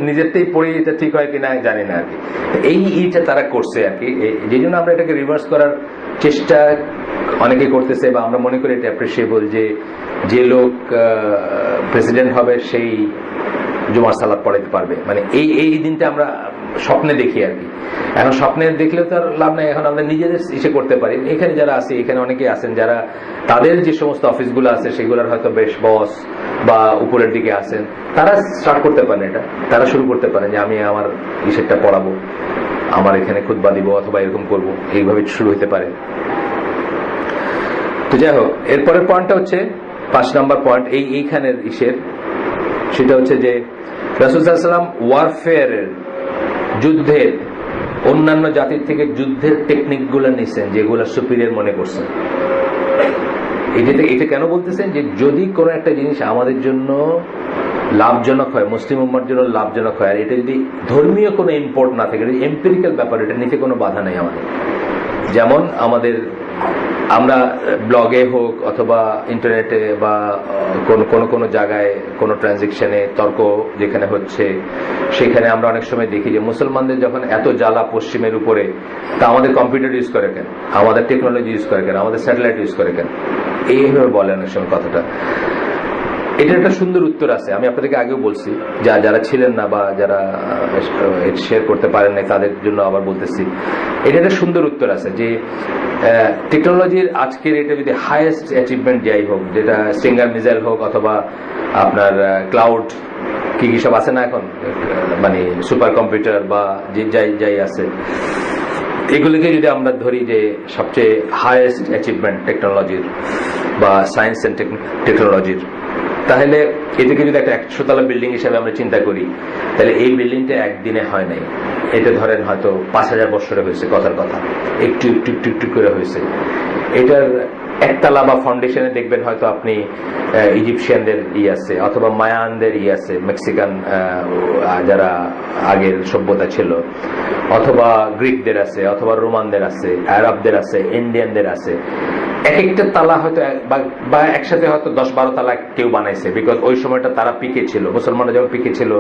নিজেরতেই পড়ি, এটা ঠিক হয় কিনা জানি না আর কি। এইটা তারা করছে আর কি, যে জন্য আমরা এটাকে রিভার্স করার চেষ্টা অনেকে করতেছে, বা আমরা মনে করি এটা অ্যাপ্রিসিয়েবল যে লোক প্রেসিডেন্ট হবে সেই জুমার সালাত পড়াইতে পারবে, মানে এই দিনটা আমরা স্বপ্নে দেখি আর কি। এখন স্বপ্নে দেখলেও তো আর লাভ নাই, এখন আমরা নিজেদের ইসে করতে পারি। এখানে যারা আছে, এখানে অনেকে আছেন যারা তাদের যে সমস্ত অফিসগুলো আছে সেগুলোর হয়তো বেশ বস বা উপরের দিকে আছেন, তারা স্টার্ট করতে পারেন, এটা তারা শুরু করতে পারেন যে আমি আমার ইসেরটা পড়াবো, আমার এখানে খুতবা দিব অথবা এরকম করবো, এইভাবে শুরু হতে পারে। তো যাই হোক, এরপরের পয়েন্টটা হচ্ছে 5 নম্বর পয়েন্ট এইখানের ইসের, সেটা হচ্ছে যে রাসূল সাল্লাল্লাহু আলাইহি ওয়াসাল্লাম ওয়ারফেয়ারের, যুদ্ধের, অন্যান্য জাতির থেকে যুদ্ধের টেকনিক গুলো নিছেন, যেগুলো সুপিরিয়র মনে করছেন। এটা কেন বলতেছেন? যে যদি কোনো একটা জিনিস আমাদের জন্য লাভজনক হয়, মুসলিম উম্মার জন্য লাভজনক হয়, আর এটা যদি ধর্মীয় কোনো ইম্পোর্ট না থাকে, এম্পিরিক্যাল ব্যাপার, এটা নিতে কোনো বাধা নেই আমাদের। যেমন আমরা ব্লগে হোক অথবা ইন্টারনেটে বা কোনো জায়গায় কোনো ট্রানজেকশনে তর্ক যেখানে হচ্ছে, সেখানে আমরা অনেক সময় দেখি যে মুসলমানদের যখন এত জ্বালা পশ্চিমের উপরে, তা আমাদের কম্পিউটার ইউজ করে কেন, আমাদের টেকনোলজি ইউজ করে কেন, আমাদের স্যাটেলাইট ইউজ করে কেন, এইভাবে বলে অনেক সময় কথাটা। এটার একটা সুন্দর উত্তর আছে, আমি আপনাদেরকে আগেও বলছি, যারা ছিলেন না বা যারা শেয়ার করতে পারেন না তাদের জন্য আবার বলতেছি। এটা একটা সুন্দর উত্তর আছে যে টেকনোলজির আজকের এটা যদি হাইয়েস্ট অ্যাচিভমেন্ট যাই হোক, যেটা স্টিঙ্গার মিসাইল হোক অথবা আপনার ক্লাউড কি সব আছে না এখন, মানে সুপার কম্পিউটার বা যাই আছে, এগুলিকে যদি আমরা ধরি যে সবচেয়ে হাইয়েস্ট অ্যাচিভমেন্ট টেকনোলজির বা সায়েন্স এন্ড টেকনোলজির, তাহলে এটাকে যদি একটা 100 তলা বিল্ডিং হিসেবে আমরা চিন্তা করি, তাহলে এই বিল্ডিংটা একদিনে হয় নাই, এটা ধরেন হয়তো 5000 বছরে হয়েছে, কথার কথা, একটু একটু একটু একটু করে হয়েছে। এটার একতলা বা ফাউন্ডেশনে দেখবেন হয়তো আপনি ইজিপশিয়ানদের আছে, অথবা মায়ানদের আছে, মেক্সিকান যারা আগের সভ্যতা ছিল, অথবা গ্রিকদের আছে, অথবা রোমানদের আছে, আরবদের আছে, ইন্ডিয়ানদের আছে। এক একটা তালা হয়তো বা একসাথে হয়তো 10-12 তালা কেউ বানাইছে, বিকজ ওই সময়টা তারা পিকে ছিল, মুসলমানরা যখন পিকে ছিল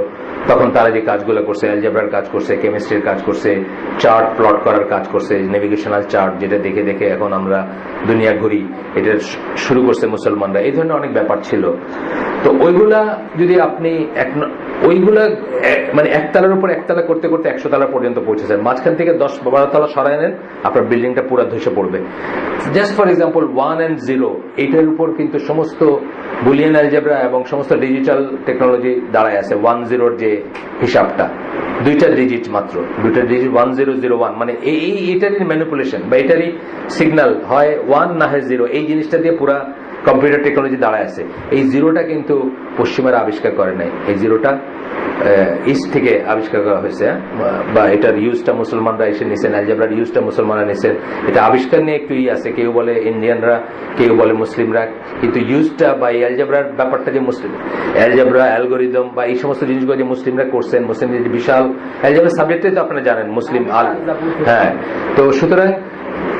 তখন তারা যে কাজগুলো করছে, অ্যালজেব্রার কাজ করছে, কেমিস্ট্রির কাজ করছে, চার্ট প্লট করার কাজ করছে, নেভিগেশনাল চার্ট যেটা দেখে দেখে এখন আমরা দুনিয়া ঘুরি, এটা শুরু করছে মুসলমানরা। এই ধরনের অনেক ব্যাপার ছিল। তো ওইগুলা যদি আপনি ওইগুলা মানে একতলার উপর একতলা করতে করতে 100 তলা পর্যন্ত পৌঁছেছেন, মাঝখান থেকে 10-12 তলা সরাই নেন, আপনার বিল্ডিংটা পুরো ধসে পড়বে। জাস্ট ফর এক্সাম্পল 1 and 0 এইটার উপর কিন্তু সমস্ত বুলিয়ান অ্যালজেব্রা এবং সমস্ত ডিজিটাল টেকনোলজি দাঁড়ায় আছে। 1-0 যে হিসাবটা, দুইটা ডিজিট মাত্র, দুইটা ডিজিট 1001, মানে এটারই ম্যানিপুলেশন বা এটারই সিগন্যাল হয় 1 না হয় 0, এই জিনিসটা দিয়ে পুরা কম্পিউটার টেকনোলজি দাঁড়ায় আছে। এই জিরোটা কিন্তু পশ্চিমারা আবিষ্কার করে নাই, এই জিরোটা ইস্ট থেকে আবিষ্কার করা হয়েছে, বা এটার ইউজটা মুসলমানরা এসে নিছেন, অ্যালজেব্রার ইউজটা মুসলমানরা নিছেন। এটা আবিষ্কার নিয়ে একটু আছে, কেউ বলে ইন্ডিয়ানরা, কেউ বলে মুসলিমরা, কিন্তু ইউজটা বা এই অ্যালজেব্রার ব্যাপারটা যে মুসলিম, অ্যালজেব্রা অ্যালগোরিদম বা এই সমস্ত জিনিসগুলো যে মুসলিমরা করছেন, মুসলিমদের যে বিশাল অ্যালজেব্রার সাবজেক্টে তো আপনারা জানেন মুসলিম হ্যাঁ। তো সুতরাং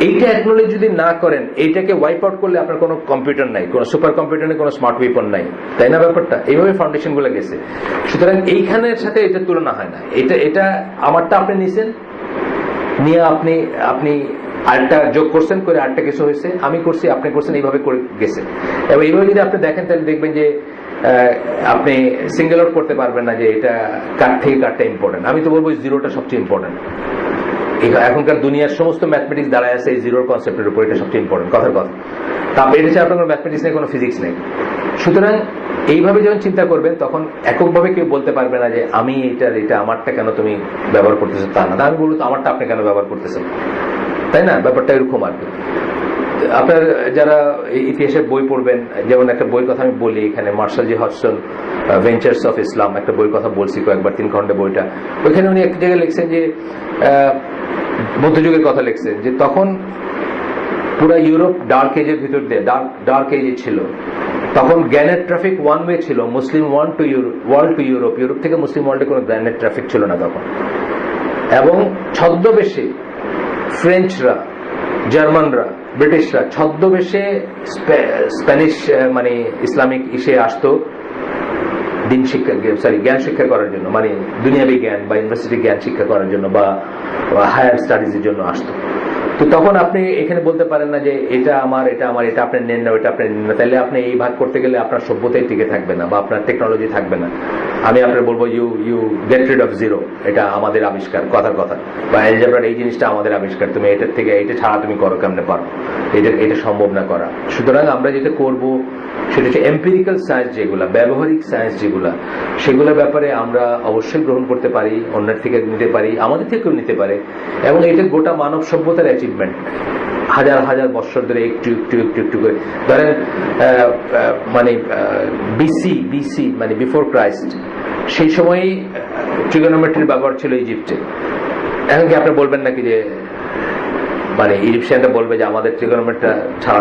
এইটা অ্যাকনোলেজ যদি না করেন, এইটাকে ওয়াইপ আউট করলে আপনার কোনো কম্পিউটার নাই, কোনো সুপার কম্পিউটার নেই, কোনো স্মার্ট ওয়েপন নাই, তাই না ব্যাপারটা? এইভাবে ফাউন্ডেশন গুলো গেছে। সুতরাং এইখানের সাথে এটা তুলনা হয় না। এটা আমারটা আপনি নিছেন, নিয়ে আপনি আরেকটা যোগ করছেন, করে আরেকটা কিছু হয়েছে, আমি করছি, আপনি করছেন, এইভাবে করে গেছে। এবং এইভাবে যদি আপনি দেখেন তাহলে দেখবেন যে আপনি সিঙ্গেল আউট করতে পারবেন না যে এটা কার থেকে কারটা ইম্পর্টেন্ট। আমি তো বলবো জিরোটা সবচেয়ে ইম্পর্টেন্ট। এখনকার দুনিয়ার সমস্ত ম্যাথমেটিক্স দাঁড়ায় আছে এই জিরোর কনসেপ্টের উপর, এটা সবচেয়ে ইম্পর্টেন্ট, কথার কথা। তারপরে এটা ছাড়া আপনার কোনো ম্যাথমেটিক্স নেই, কোনো ফিজিক্স নেই। সুতরাং এইভাবে যখন চিন্তা করবেন তখন এককভাবে কেউ বলতে পারবে না যে আমি এটা আমারটা কেন তুমি ব্যবহার করতেছো, তা না। আমি বলবো তো আমারটা আপনি কেন ব্যবহার করতেছেন, তাই না? ব্যাপারটা এরকম আর কি। আপনার যারা ইতিহাসের বই পড়বেন, যেমন একটা বইয়ের কথা আমি বলি এখানে, Marshall G Hodgson ventures of Islam, একটা বইয়ের কথা বলছি কয়েকবার, 3 খণ্ডে বইটা। ওইখানে উনি একটা জায়গায় লিখছেন যে মধ্যযুগের কথা লিখছেন, যে তখন পুরা ইউরোপ ডার্ক এজের ভিতর দিয়ে ডার্ক এজে ছিল। তখন জ্ঞানের ট্রাফিক ওয়ান ওয়ে ছিল, মুসলিম ওয়ার্ল্ড টু ইউরোপ, ইউরোপ থেকে মুসলিম ওয়ার্ল্ডে কোনো জ্ঞানের ট্রাফিক ছিল না তখন। এবং ছদ্মবেশে ফ্রেঞ্চরা, জার্মানরা, ব্রিটিশরা ছদ্মবেশে স্প্যানিশ মানে ইসলামিক ইসে আসতো দিন শিক্ষা, জ্ঞান শিক্ষা করার জন্য, মানে দুনিয়াবী জ্ঞান বা ইউনিভার্সিটি জ্ঞান শিক্ষা করার জন্য বা হায়ার স্টাডিজের জন্য আসতো। তো তখন আপনি এখানে বলতে পারেন না যে এটা আমার, এটা আপনি নেন না, ওইটা আপনি নেন না। তাহলে আপনি এই ভাগ করতে গেলে আপনার সভ্যতাই টিকে থাকবে না বা আপনার টেকনোলজি থাকবে না। আমি আপনার বলবো you get rid of zero, এটা আমাদের আবিষ্কার, কথার কথা। বা অ্যালজেব্রার এই জিনিসটা আমাদের আবিষ্কার, তুমি এটার থেকে এটা ছাড়া তুমি করো কেমনে পারো, এটা সম্ভব না করা। সুতরাং আমরা যেটা করবো সেটা হচ্ছে এম্পিরিক্যাল সায়েন্স, যেগুলা ব্যবহারিক সায়েন্স যেগুলা, সেগুলোর ব্যাপারে আমরা অবশ্যই গ্রহণ করতে পারি, অন্যের থেকে নিতে পারি, আমাদের থেকেও নিতে পারে। এবং এটা গোটা মানব সভ্যতার অ্যাচিভমেন্ট, হাজার হাজার বছর ধরে একটু একটু একটু একটু করে। ধরেন মানে বিসি মানে বিফোর ক্রাইস্ট, সেই সময়ই ট্রিগোনোমেট্রির ব্যবহার ছিল ইজিপ্টে। এখন কি আপনি বলবেন নাকি যে মানে ইজিপশিয়ানরা বলবে যে আমাদের ট্রিগোনোমেট্রি ছাড়া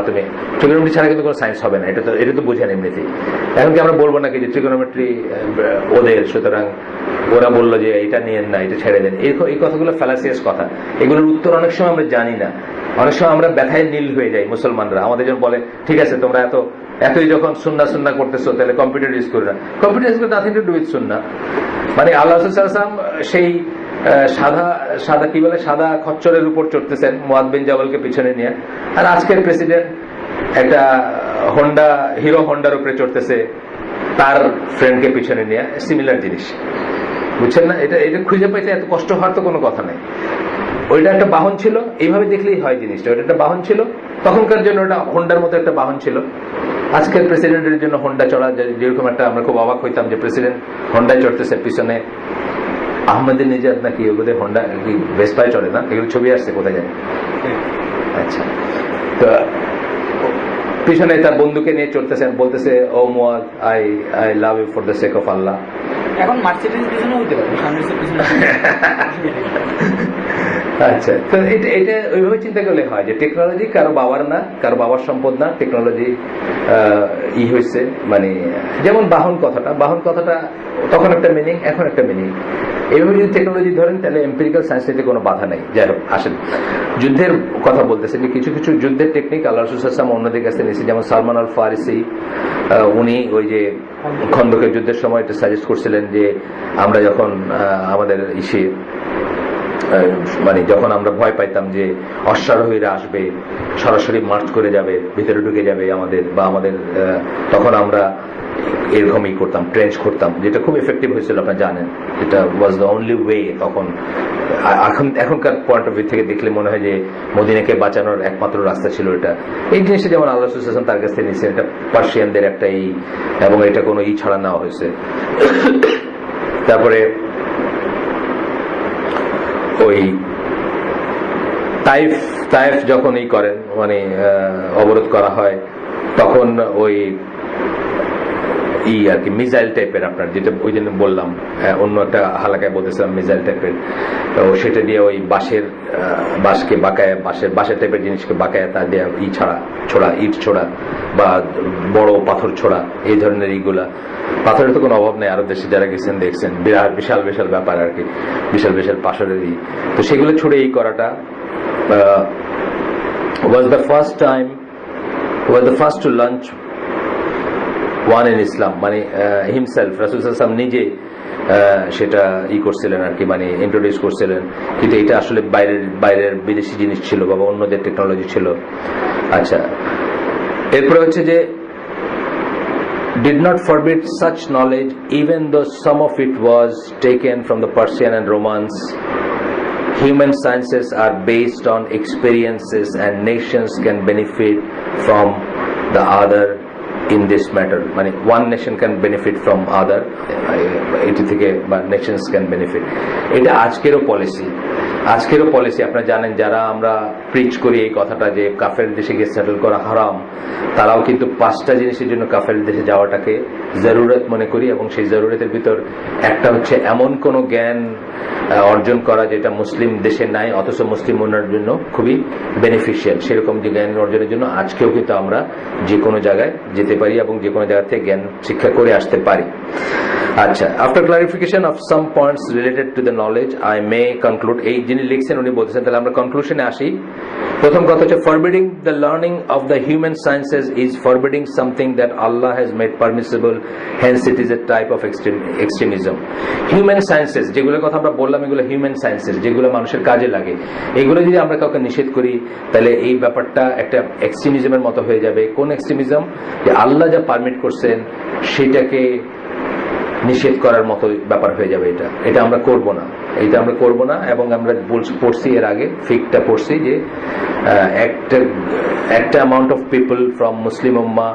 ট্রিগোনোমেট্রি ছাড়া কিন্তু কোনো সায়েন্স হবে না, এটা তো বুঝেন এমনিতেই। এখন কি আমরা বলবো নাকি যে ট্রিগোনোমেট্রি ওদের, সুতরাং ওরা বললো যে এটা নিয়েন না, এটা ছেড়ে দেন। এই কথাগুলো ফ্যালাসিয়াস কথা, এগুলোর উত্তর অনেক সময় আমরা জানি না। অনেক সময় আমরা ব্যথায় নীল হয়ে যাই মুসলমানরা। আমাদের যখন বলে ঠিক আছে তোমরা এতই যখন সুন্না করতেছো, তাহলে কম্পিউটার ইউজ করে না। কম্পিউটার ইউজ করে নাথিং টু ডু উইথ সুন্না। মানে আল্লাহ সাল্লাল্লাহু সেই সাদা কি বলে, সাদা খচ্চরের উপর চড়তেছেন মুআদ বিন জাবালকে পিছনে নিয়ে, আর আজকের প্রেসিডেন্ট একটা হিরো হোন্ডার উপরে চড়তেছে তার ফ্রেন্ডকে পিছনে নিয়ে। সিমিলার জিনিস, বুঝছেন না? এটা খুঁজে পাইতে এত কষ্ট হওয়ার তো কোনো কথা নেই। ওইটা একটা বাহন ছিল, এইভাবে দেখলেই হয় জিনিসটা। ওইটা একটা বাহন ছিল, তখনকার জন্য ওটা হোন্ডার মতো একটা বাহন ছিল। আজকের প্রেসিডেন্টের জন্য হোন্ডা চড়া যেরকম একটা, আমরা খুব অবাক হইতাম যে প্রেসিডেন্ট হোন্ডায় চড়তেছে, পিছনে আহমেদের নিজাত নাকি ওদের হোন্ডা কি ভেসপায় চলে না, এগুলো ছবি আসছে কোথায় যায়। আচ্ছা, তো পিছনে তার বন্ধুকে নিয়ে চড়তেছেন, বলতেছে ও Muadh, I love you for the sake of Allah. এখন মার্সিডিজ পিছনে হইতে পারে, আচ্ছা। তো এটা ওইভাবে চিন্তা করলে হয় যে টেকনোলজি কারো বাবার না, কারো বাবার সম্পদ না। টেকনোলজি হয়েছে, মানে যেমন বাহন কথাটা তখন একটা মিনিং, এখন একটা মিনিং। এইভাবে যদি টেকনোলজি ধরেন তাহলে এম্পিরিক্যাল সায়েন্স নিতে কোনো বাধা নেই। যাই হোক, আসেন যুদ্ধের কথা বলতেছেন যে কিছু কিছু যুদ্ধের টেকনিক আল্লাহ রাসূল সাল্লাল্লাহু আলাইহি ওয়াসাল্লাম অন্যদের কাছে নিয়েছে, যেমন সালমান আল ফারিসি উনি ওই যে খন্দকের যুদ্ধের সময় এটা সাজেস্ট করছিলেন যে আমরা যখন আমাদের মানে যখন আমরা ভয় পাইতাম যে অশ্বারোহীরা আসবে, সরাসরি মার্চ করে যাবে, ভিতরে ঢুকে যাবে আমাদের বা আমাদের, তখন আমরা এরকমই করতাম, ট্রেঞ্চ করতাম, যেটা খুব এফেক্টিভ হয়েছিল আপনারা জানেন। এটা ওয়াজ দ্য অনলি ওয়ে তখন। এখনকার পয়েন্ট অফ ভিউ থেকে দেখলে মনে হয় যে মদিনাকে বাঁচানোর একমাত্র রাস্তা ছিল এটা। এই জিনিসটা যেমন আল্লাহ রাসূল সাল্লাল্লাহু আলাইহি ওয়াসাল্লাম তার কাছ থেকে নিয়েছেন, এটা পার্সিয়ানদের একটা এবং এটা কোনো ছাড়া নেওয়া হয়েছে। তারপরে ওই তাইফ যখন করেন, মানে অবরোধ করা হয়, তখন ওই আর কি মিসাইল টাইপের, আপনার যেটা ওই জন্য বললাম অন্য একটা হালাকায় বলতেছিলাম মিসাইল টাইপের, সেটা দিয়ে ওই বাঁশকে বাঁকায়, বাঁশের টাইপের জিনিসকে বাঁকায় তা দিয়ে ইট ছোড়া বা বড় পাথর ছোড়া, এই ধরনের এইগুলা। পাথরের তো কোনো অভাব নেই, আরব দেশে যারা গেছেন দেখছেন বিরাট বিশাল বিশাল ব্যাপার আর কি, বিশাল বিশাল পাথরের। তো সেগুলো ছুড়ে করাটা was the first to launch one in Islam, মানে himself রাসূল সাল্লাল্লাহু আলাইহি ওয়াসাল্লাম নিজে সেটা করছিলেন আর কি, মানে ইন্ট্রোডিউস করছিলেন। কিন্তু এটা আসলে বাইরের বিদেশি জিনিস ছিল বা অন্যদের টেকনোলজি ছিল। আচ্ছা, এরপরে হচ্ছে যে did not forbid such knowledge even though some of it was taken from the Persian and Romans. Human sciences are based on experiences and nations can benefit from the other in this matter. মানে one nation can benefit from other, এটি থেকে বা nations can benefit। এটা আজকেরও পলিসি। আপনারা জানেন, যারা আমরা প্রিচ করি এই কথাটা যে কাফের দেশে গিয়ে সেটেল করা হারাম, তারাও কিন্তু 5টা জিনিসের জন্য কাফের দেশে যাওয়াটাকে জরুরত মনে করি, এবং সেই জরুরতের ভিতর একটা হচ্ছে এমন কোন জ্ঞান অর্জন করা যেটা মুসলিম দেশে নাই অথচ মুসলিম উন্নয়নের জন্য খুবই বেনিফিশিয়াল। সেরকম যে জ্ঞান অর্জনের জন্য আজকেও কিন্তু আমরা যে কোনো জায়গায় যেতে পারি এবং যে কোনো জায়গা থেকে জ্ঞান শিক্ষা করে আসতে পারি। আচ্ছা, after clarification of some points related to the knowledge I may conclude. এই যিনি লিখছেন উনি বলতেছেন, তাহলে আমরা কনক্লুশনে আসি। প্রথম কথা হচ্ছে, forbidding the learning of the human sciences is forbidding something that Allah has made permissible, hence it is a type of extremism. Human sciences যেগুলোর কথা আমরা বললাম, এগুলো হিউম্যান সায়েন্সেস, যেগুলো মানুষের কাজে লাগে, এগুলো যদি আমরা কাউকে নিষেধ করি তাহলে এই ব্যাপারটা একটা এক্সট্রিমিজমের মতো হয়ে যাবে। কোন এক্সট্রিমিজম? যে আল্লাহ যা পারমিট করছেন সেটাকে নিষেধ করার মতো ব্যাপার হয়ে যাবে। এটা আমরা করব না। এবং আমরা পড়ছি এর আগে, ফিকটা পড়ছি যে একটা amount of people from Muslim ummah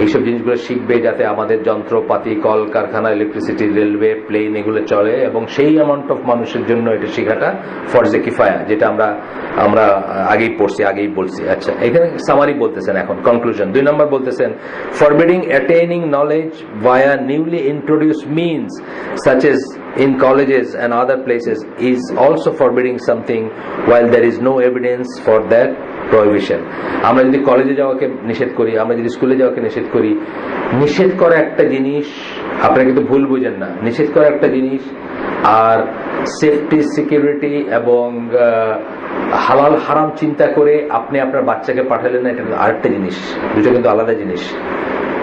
এইসব জিনিসগুলো শিখবে, যাতে আমাদের যন্ত্রপাতি, কল কারখানা, ইলেকট্রিসিটি, রেলওয়ে, প্লেন এগুলো চলে, এবং সেই অ্যামাউন্ট অফ মানুষের জন্য এটা শেখাটা ফরজে কিফায়া, যেটা আমরা আগেই বলছি। আচ্ছা, এখানে সামারি বলতেছেন, এখন কনক্লুশন। 2 নম্বর বলতেছেন, forbidding attaining knowledge via newly introduce means such as in colleges and other places is also forbidding something while there is no evidence for that prohibition. আমরা যদি কলেজে যাওয়াকে নিষেধ করি, আমরা যদি স্কুলে যাওয়াকে নিষেধ করি, নিষেধ করা একটা জিনিস, আপনারা কিন্তু ভুল বুঝেন না, নিষেধ করা একটা জিনিস আর সেফটি, সিকিউরিটি এবং হালাল হারাম চিন্তা করে আপনি আপনার বাচ্চাকে পাঠালেন না, এটা আরেকটা জিনিস, দুটো কিন্তু আলাদা জিনিস।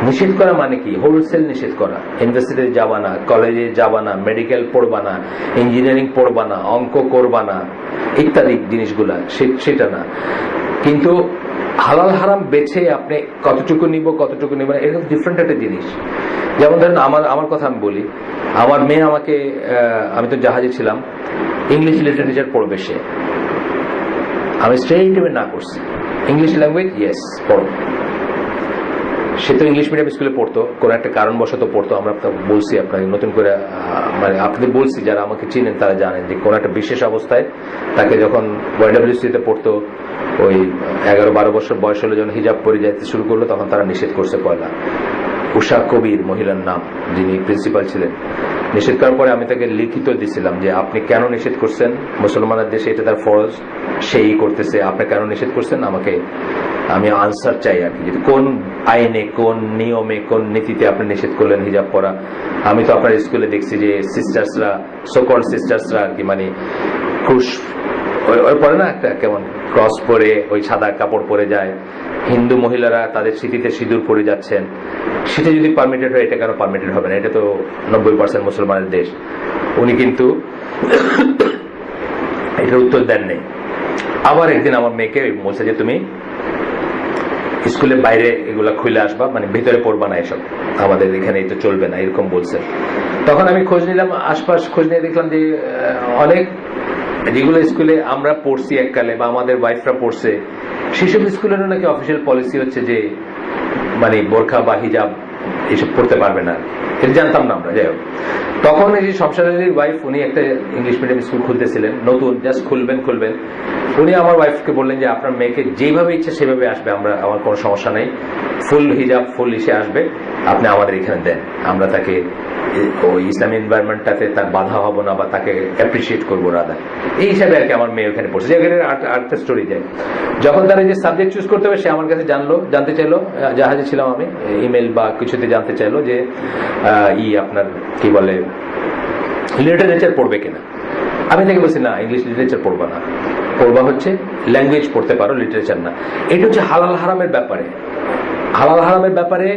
নিষেধ করা মানে কি? হোলসেল নিষেধ করা। ইউনিভার্সিটিতে যাবা না, কলেজে যাবা না, মেডিকেল পড়বা না, ইঞ্জিনিয়ারিং পড়বা না, অঙ্ক করবা না, ইত্যাদি জিনিসগুলা, সেটা না। কিন্তু হালাল হারাম বেছে আপনি কতটুকু নিব না, এরকম ডিফারেন্ট একটা জিনিস। যেমন ধরেন আমার কথা আমি বলি, আমার মেয়ে আমাকে, আমি তো জাহাজে ছিলাম, ইংলিশ লিটারেচার পড়বে সে, আমি স্ট্রেইট না করছি, ইংলিশ ল্যাঙ্গুয়েজ ইয়েস পড়ো। সে তো ইংলিশ মিডিয়াম স্কুলে পড়তো, কোন একটা কারণবশত পড়তো। আমরা বলছি আপনাকে নতুন করে, মানে আপনাদের বলছি, যারা আমাকে চিনেন তারা জানেন যে কোন একটা বিশেষ অবস্থায় তাকে যখন YWCA-তে পড়তো, ওই 11-12 বছর বয়স হলে যখন হিজাব পরে যাইতে শুরু করলো, তখন তারা নিষেধ করছে পয়লা। উষা কবির মহিলার নাম, যিনি প্রিন্সিপাল ছিলেন। নিষেধ করার পরে আমি তাকে লিখিত দিছিলাম যে আপনি কেন নিষেধ করছেন, মুসলমানের দেশে এটা তার ফরজ, সেই করতেছে, আপনি কেন নিষেধ করছেন, আমাকে আমি আনসার চাই আর কি, কোন আইনে, কোন নিয়মে, কোন নীতিতে আপনি নিষেধ করলেন হিজাব পরা? আমি তো আপনার স্কুলে দেখছি যে সিস্টার্সরা, সোকল সিস্টার্সরা আর কি, মানে ক্রুশ ওই পরে না, একটা কেমন ক্রস পরে ওই সাদা কাপড় পরে যায়। হিন্দু মহিলারা তাদের স্মৃতিতে সিঁদুর পরে যাচ্ছেন, সেটা যদি পারমিটেড হয় এটা কেন পারমিটেড হবে না? এটা তো 90% মুসলমানের দেশ। উনি কিন্তু এটার উত্তর দেন নেই। আবার একদিন আমার মেয়েকে বলছে যে তুমি স্কুলের বাইরে এগুলা খুলে আসবা, মানে ভিতরে পড়বা না, এসব আমাদের এখানে তো চলবে না, এরকম বলছে। তখন আমি খোঁজ নিলাম, আশপাশ খোঁজ নিয়ে দেখলাম যে অনেক যেগুলো স্কুলে আমরা পড়ছি এককালে বা আমাদের ওয়াইফরা পড়ছে, সেসব স্কুলেরও নাকি অফিসিয়াল পলিসি হচ্ছে যে মানে বোরখা বা হিজাব এসব পড়তে পারবে না। এটা জানতাম না আমরা। যাই হোক, তখন এই যে শমশাদ আলীর ওয়াইফ, উনি একটা ইংলিশ মিডিয়াম স্কুল খুলতেছিলেন, নতুন জাস্ট খুলবেন। উনি আমার ওয়াইফকে বললেন যে আপনার মেয়েকে যেভাবে ইচ্ছা সেভাবে আসবে, আমার কোনো সমস্যা নেই, ফুল হিজাব ফুল ইসে আসবে, আপনি আমাদের এখানে দেন, আমরা তাকে ওই ইসলামী এনভায়রনমেন্টটাতে তার বাধা হবো না বা তাকে অ্যাপ্রিসিয়েট করবো রাদা। এই হিসাবে আর কি আমার মেয়ে ওখানে পড়ছে। আরেকটা স্টোরি যায়, যখন তারা যে সাবজেক্ট চুজ করতে হবে, সে আমার কাছে জানতে চাইলো, জাহাজে ছিলাম আমি, ইমেল বা কিছুতে জানতে চাইলো যে আপনার কি বলে লিটারেচার পড়বে কিনা। আমি তাকে বলছি না, ইংলিশ লিটারেচার পড়বা না, পড়বা হচ্ছে ল্যাঙ্গুয়েজ পড়তে পারো, লিটারেচার না। এটা হচ্ছে হালাল হারামের ব্যাপারে, হালাল হারামের ব্যাপারে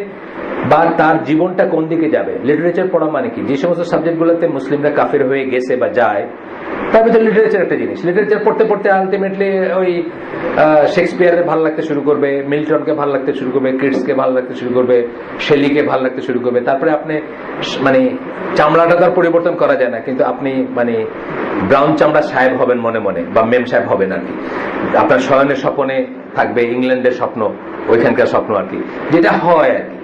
বা তার জীবনটা কোন দিকে যাবে। লিটারেচার পড়া মানে কি, যে সমস্ত সাবজেক্টগুলোতে মুসলিমরা কাফের হয়ে গেছে বা যায়, তার ভিতরে লিটারেচার একটা জিনিস। লিটারেচার পড়তে পড়তে আলটিমেটলি ওই শেক্সপিয়ারকে ভালো লাগতে শুরু করবে, মিল্টনকে ভালো লাগতে শুরু করবে, কিটসকে ভালো লাগতে শুরু করবে, শেলিকে ভালো লাগতে শুরু করবে। তারপরে আপনি মানে চামড়াটা তার পরিবর্তন করা যায় না, কিন্তু আপনি মানে ব্রাউন চামড়া সাহেব হবেন মনে মনে, বা মেম সাহেব হবেন আর কি। আপনার শয়নের স্বপ্নে থাকবে ইংল্যান্ডের স্বপ্ন, ওইখানকার স্বপ্ন আর কি, যেটা হয় আর কি।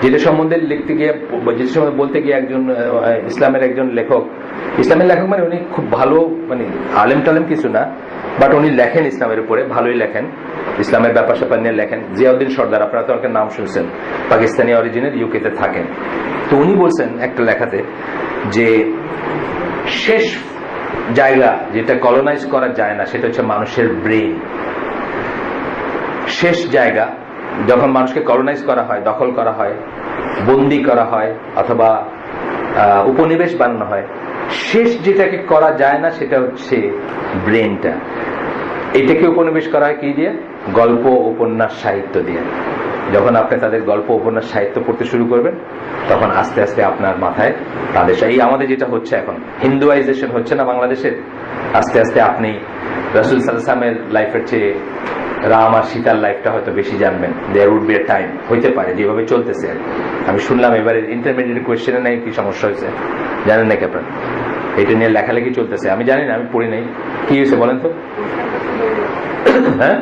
যেটা সম্বন্ধে লিখতে গিয়ে, যেটা সম্বন্ধে বলতে গিয়ে একজন ইসলামের একজন লেখক, ইসলামের লেখক মানে উনি খুব ভালো, মানে আলেম টালেম কিছু না, বাট উনি লেখেন ইসলামের উপরে, ভালোই লেখেন, ইসলামের ব্যাপার স্যাপার নিয়ে লেখেন। জিয়াউদ্দিন সর্দার, আপনারা তো অনেকের নাম শুনছেন, পাকিস্তানি অরিজিনের, ইউকেতে থাকেন। তো উনি বলছেন একটা লেখাতে যে শেষ জায়গা যেটা কলোনাইজ করা যায় না, সেটা হচ্ছে মানুষের ব্রেন। শেষ জায়গা যখন মানুষকে কলোনাইজ করা হয়, দখল করা হয়, বন্দি করা হয়, অথবা উপনিবেশ বানানো হয়, শেষ যেটাকে করা যায় না সেটা হচ্ছে ব্রেনটা। এটাকে উপনিবেশ করা হয় কি দিয়ে? গল্প, উপন্যাস, সাহিত্য দিয়ে। যখন আপনি তাদের গল্প, উপন্যাস, সাহিত্য পড়তে শুরু করবেন, তখন আস্তে আস্তে আপনার মাথায় তাদের, এই আমাদের যেটা হচ্ছে এখন হিন্দুয়াইজেশন হচ্ছে না বাংলাদেশের, আস্তে আস্তে আপনি রাসূল সাল্লাল্লাহু আলাইহি ওয়াসাল্লামের লাইফের চেয়ে রাম আর সীতার লাইফটা হয়তো বেশি জানবেন। There would be a time, হইতে পারে যেভাবে চলতেছে। আমি শুনলাম এবারে ইন্টারমিডিয়েট কোয়েশ্চেনে নাই কি সমস্যা হয়েছে, জানেন নাকি আপনার? এটা নিয়ে লেখালেখি চলতেছে, আমি জানি না, আমি পড়ি নাই। কি হয়েছে বলেন তো? হ্যাঁ,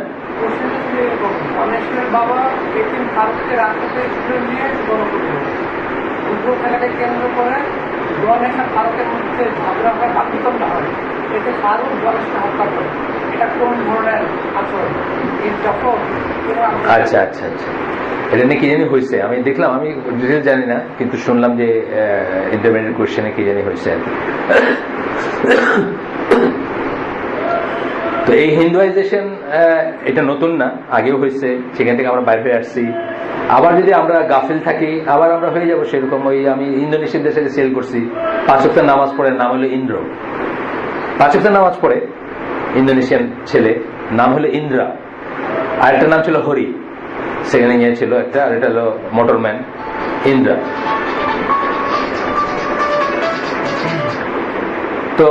কেন্দ্র করে ভারতের মধ্যে ঝগড়া হয়, বাধ্যতা হয়, এতে ফারুক গণেশকে হত্যা করে। এটা কোন ধরনের আচরণ? আচ্ছা আচ্ছা আচ্ছা, এটা নিয়ে কি জানি হয়েছে, আমি দেখলাম, আমি ডিটেল জানি না, কিন্তু শুনলাম যে ইন্টারমিডিয়েট কোয়েশ্চেনে কি জানি হয়েছে। তো এই হিন্দুয়াইজেশন এটা নতুন না, আগেও হয়েছে, সেখান থেকে আমরা বাইরে হয়ে আসছি। আবার যদি আমরা গাফিল থাকি, আবার আমরা হয়ে যাবো সেরকম। ওই আমি ইন্দোনেশিয়ার দেশে সেল করছি, 5 ওয়াক্ত নামাজ পড়ে, নাম হলো ইন্দ্র। 5 ওয়াক্ত নামাজ পড়ে ইন্দোনেশিয়ান ছেলে, নাম হলো ইন্দ্রা। আরেকটা নাম ছিল হরি, সেখানে ইয়ে ছিল একটা, আর এটা হলো মোটরম্যান ইন্দ্রা। তো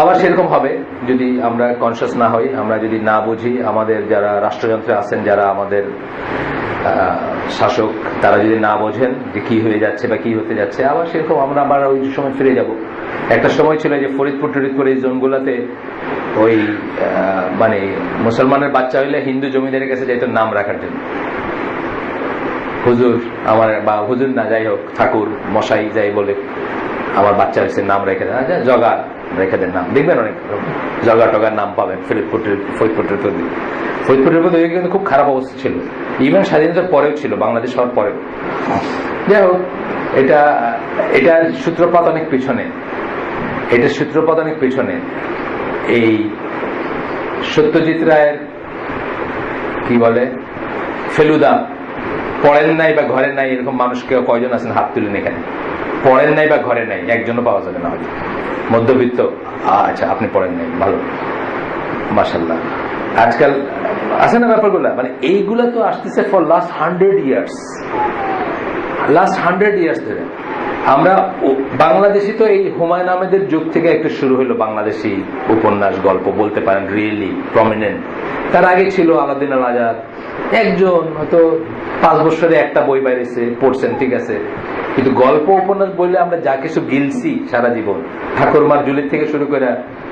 আবার সেরকম হবে যদি আমরা কনসিয়াস না হই, আমরা যদি না বুঝি, আমাদের যারা রাষ্ট্রযন্ত্রে আছেন, যারা আমাদের শাসক, তারা যদি না বোঝেন যে কি হয়ে যাচ্ছে বা কি হতে যাচ্ছে, আবার সেরকম আমরা আবার ওই সময় ফিরে যাব। একটা সময় ছিল যে ফরিদপুর টরিদপুর এই জোনগুলোতে ওই মানে মুসলমানের বাচ্চা হইলে হিন্দু জমিদারের কাছে যাইতো নাম রাখার জন্য, হুজুর আমার, বা হুজুর না, যাই হোক, ঠাকুর মশাই যাই বলে, আমার বাচ্চা হয়েছে, নাম রেখে দেন, জগা রেখে দেন নাম, দেখবেন অনেক জগা টগার নাম পাবেন ফরিদপুরের প্রতি কিন্তু খুব খারাপ অবস্থা ছিল, ইভেন স্বাধীনতার পরেও ছিল, বাংলাদেশ হওয়ার পরেও। যাই হোক, এটার সূত্রপাত অনেক পিছনে, এই সত্যজিৎ রায়ের কি বলে ফেলুদা, পড়েন নাই বা ঘরে নাই এরকম মানুষ কেউ কয়জন আছেন হাত তুলেন এখানে? পড়েন নাই বা ঘরে নাই একজনও পাওয়া যাবে না হয়তো। মধ্যবিত্ত, আচ্ছা আপনি পড়েন নাই, ভালো, মাশাআল্লাহ। আজকাল আছে না ব্যাপারগুলা, মানে এইগুলা তো আসতেছে for last 100 years, last 100 years ধরে। আমরা বাংলাদেশি তো এই হুমায়ুন আহমেদের যুগ থেকে একটু শুরু হলো বাংলাদেশি উপন্যাস গল্প বলতে পারেন, রিয়েলি প্রমিনেন্ট। তার আগে ছিল আলাউদ্দিন আল আজাদ, একজন হয়তো 5 বছরে একটা বই বাইরেছে, পড়ছেন, ঠিক আছে। কিন্তু গল্প উপন্যাস বললে আমরা যা কিছু গিলছি সারা জীবন, ঠাকুরমার জুলির থেকে শুরু করে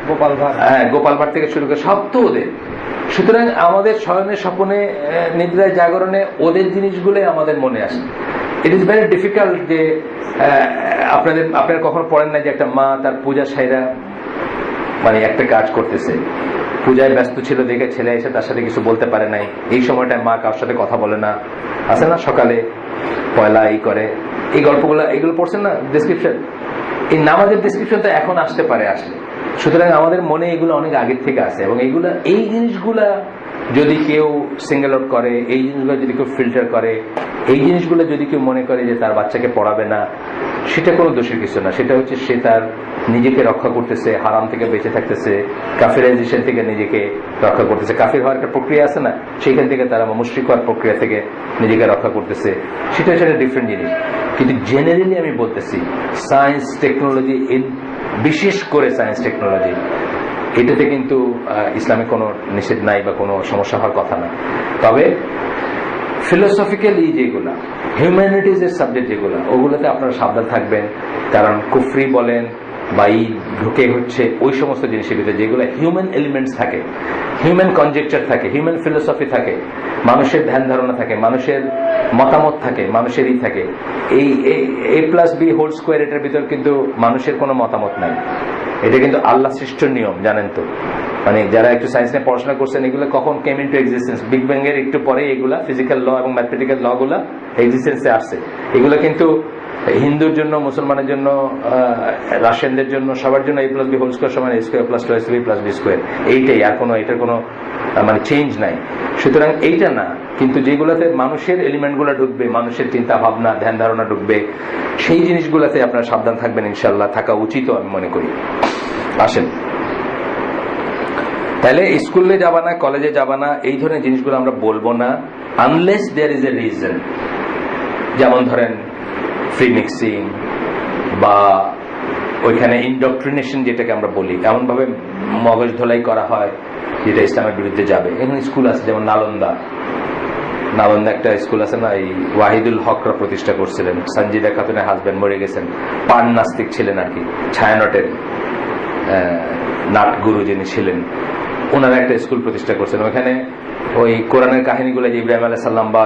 গোপাল ভাঁড়, হ্যাঁ গোপাল ভাঁড় থেকে শুরু করে সব তো ওদের। সুতরাং আমাদের শয়নে স্বপনে নিদ্রায় জাগরণে ওদের জিনিসগুলোই আমাদের মনে আসে। ইট ইজ ভেরি ডিফিকাল্ট যে আপনারা কখনো পড়েন না যে একটা মা তার পূজা সাইরা মানে একটা কাজ করতেছে, পূজায় ব্যস্ত ছিল দেখে ছেলে এসে তার সাথে কিছু বলতে পারে নাই, এই সময়টায় মা কারোর সাথে কথা বলে না, আছে না সকালে পয়লা এই করে, এই গল্পগুলো এগুলো পড়ছেন না ডেসক্রিপশন, এই নামাজের ডেসক্রিপশন তো এখন আসতে পারে আসলে। সুতরাং আমাদের মনে এগুলো অনেক আগের থেকে আছে, এবং এইগুলা এই জিনিসগুলা যদি কেউ সিঙ্গেল আউট করে, এই জিনিসগুলো যদি কেউ ফিল্টার করে, এই জিনিসগুলো যদি কেউ মনে করে যে তার বাচ্চাকে পড়াবে না, সেটা কোনো দোষের কিছু না। সেটা হচ্ছে সে তার নিজেকে রক্ষা করতেছে, হারাম থেকে বেঁচে থাকতেছে, কাফিরাইজেশন থেকে নিজেকে রক্ষা করতেছে। কাফির হওয়ার একটা প্রক্রিয়া আছে না, সেইখান থেকে তারা মুশরিক হওয়ার প্রক্রিয়া থেকে নিজেকে রক্ষা করতেছে, সেটা হচ্ছে একটা ডিফারেন্ট জিনিস। কিন্তু জেনারেলি আমি বলতেছি সায়েন্স টেকনোলজি, বিশেষ করে সায়েন্স টেকনোলজি, এটাতে কিন্তু ইসলামে কোনো নিষেধ নাই বা কোনো সমস্যা হওয়ার কথা না। তবে ফিলোসফিক্যালি যেগুলা হিউম্যানিটিজ এর সাবজেক্ট যেগুলা, ওগুলোতে আপনারা সাবধান থাকবেন। কারণ কুফরি বলেন বা এই ঢুকে হচ্ছে ওই সমস্ত জিনিসের ভিতরে যেগুলো হিউম্যান এলিমেন্টস থাকে, হিউম্যান কনজেকচার থাকে, হিউম্যান ফিলোসফি থাকে, মানুষের ধ্যান ধারণা থাকে, মানুষের মতামত থাকে, মানুষেরই থাকে। এই a+b² এটার ভিতর কিন্তু মানুষের কোনো মতামত নাই, এটা কিন্তু আল্লাহ সৃষ্ট নিয়ম, জানেন তো। মানে যারা একটু সায়েন্স নিয়ে পড়াশোনা করছেন, এগুলো কখন came into existence, big bang এর একটু পরে এগুলা ফিজিক্যাল ল এবং ম্যাথমেটিক্যাল ল গুলা এক্সিস্টেন্সে আসছে। এগুলো কিন্তু হিন্দুর জন্য, মুসলমানের জন্য, রাশিয়ানদের জন্য, সবার জন্য a+b² সমান a²+2ac+b², এইটাই, আর কোনো এটার কোনো মানে চেঞ্জ নাই। সুতরাং এইটা না, কিন্তু যেগুলোতে মানুষের এলিমেন্ট গুলা ঢুকবে, মানুষের চিন্তা ভাবনা ধ্যান ধারণা ঢুকবে, সেই জিনিসগুলোতে আপনারা সাবধান থাকবেন, ইনশাল্লাহ থাকা উচিত আমি মনে করি। আসেন, তাহলে স্কুলে যাবা না, কলেজে যাবা না, এই ধরনের জিনিসগুলো আমরা বলবো না unless there is a reason. যেমন ধরেন ফ্রি মিক্সিং বা ওইখানে ইনডক্ট্রিনেশন যেটাকে আমরা বলি, এমন ভাবে মগজ ধোলাই করা হয় যেটা ইসলামের বিরুদ্ধে যাবে। এখানে স্কুল আছে, যেমন নালন্দা একটা স্কুল আছে না, এই ওয়াহিদুল হকরা প্রতিষ্ঠা করছিলেন, সঞ্জিদা খাতুনের হাজবেন্ড মরে গেছেন, পান নাস্তিক ছিলেন আর কি, ছায়ানটের নাট গুরু যিনি ছিলেন, ওনারা একটা স্কুল প্রতিষ্ঠা করছেন। ওখানে ওই কোরআনের কাহিনীগুলো যে ইব্রাহিম আলাইহিস সালাম বা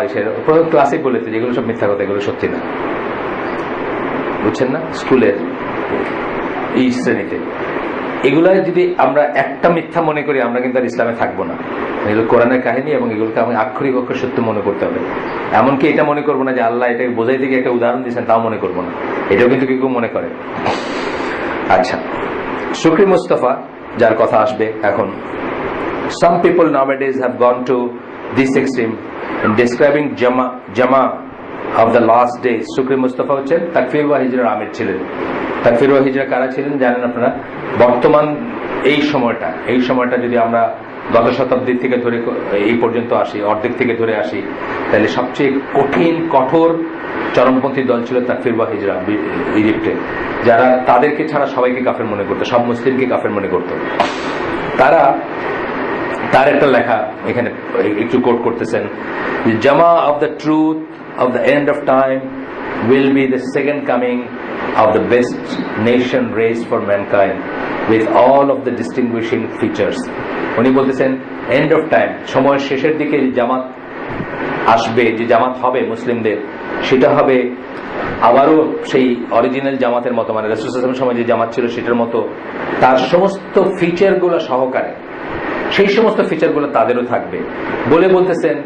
প্রথম ক্লাসে বলেছে, যেগুলো সব মিথ্যা কথা, এগুলো সত্যি না, বুঝছেন না। স্কুলের এই শ্রেণীতে এগুলা যদি আমরা একটা মিথ্যা মনে করি, আমরা কিন্তু আর ইসলামে থাকবো না। এগুলো কোরআনের কাহিনী এবং এগুলোকে আমি আক্ষরিক অক্ষর সত্য মনে করতে হবে। এমনকি এটা মনে করবো না যে আল্লাহ এটাকে বোঝাই থেকে একটা উদাহরণ দিয়েছেন, তাও মনে করবো না, এটাও কিন্তু কেউ মনে করে। আচ্ছা, শুকরি মুস্তাফা যার কথা আসবে এখন, some people nowadays have gone to this extreme in describing Jama of the last days. শুকরি Mustafa হচ্ছেন তাকফির ওয়া হিজরার আমির ছিলেন। তাকফির ওয়া হিজরা কারা ছিলেন জানেন আপনারা? বর্তমান এই সময়টা যদি আমরা গত শতাব্দীর থেকে ধরে এই পর্যন্ত আসি, অর্ধেক থেকে ধরে আসি, তাহলে সবচেয়ে কঠিন কঠোর চরমপন্থী দল ছিল তাকফির ওয়া হিজরা ইজিপ্টে, যারা তাদেরকে ছাড়া সবাইকে কাফের মনে করতো, সব মুসলিমকে কাফের মনে করতো। তার একটা লেখা এখানে একটু কোট করতেছেন, জামা of the truth of the end of time will be the second coming of the best nation raised for mankind with all of the distinguishing features. উনি বলতেছেন এন্ড অফ টাইম, সময়ের শেষের দিকে জামাত আসবে, যে জামাত হবে মুসলিমদের, সেটা হবে আবারও সেই অরিজিনাল জামাতের মতো, মানে রাসূল সাল্লাল্লাহু আলাইহি ওয়াসাল্লামের সময় যে জামাত ছিল সেটার মতো, তার সমস্ত ফিচারগুলো সহকারে, সেই সমস্ত ফিচারগুলো তাদেরও থাকবে বলে বলতেছেন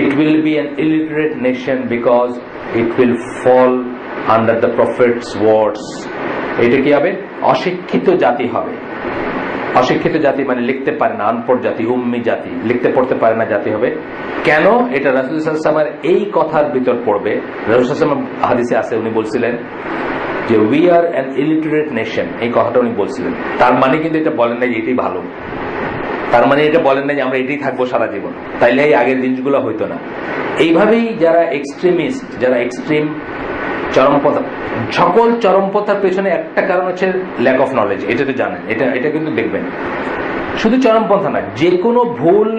it will be an illiterate nation because it will fall under the prophet's words. এটা কি হবে? অশিক্ষিত জাতি হবে। অশিক্ষিত জাতি মানে লিখতে পারে না, আনপড় জাতি, উম্মি জাতি, লিখতে পড়তে পারে না জাতি হবে। কেন? এটা রাসূল সাল্লাল্লাহু আলাইহি ওয়াসাল্লামের এই কথার ভিতর পড়বে। রাসূল সাল্লাল্লাহু আলাইহি ওয়াসাল্লাম হাদিসে আছে, উনি বলছিলেন যে we are an illiterate nation, এই কথাটা উনি বলছিলেন। তার মানে কিন্তু এটা বলেন না যে এটাই ভালো, তার মানে এটা বলেন না যে আমরা এটাই থাকবো সারা জীবন, তাইলে এই আগের জিনিসগুলো হইতো না। এইভাবেই যারা এক্সট্রিমিস্ট, যারা এক্সট্রিম চরমপন্থা, সকল চরমপন্থার পেছনে একটা কারণ হচ্ছে ল্যাক অফ নলেজ, এটা তো জানেন, এটা কিন্তু দেখবেন। শুধু চরমপন্থা না, যে কোনো ভুল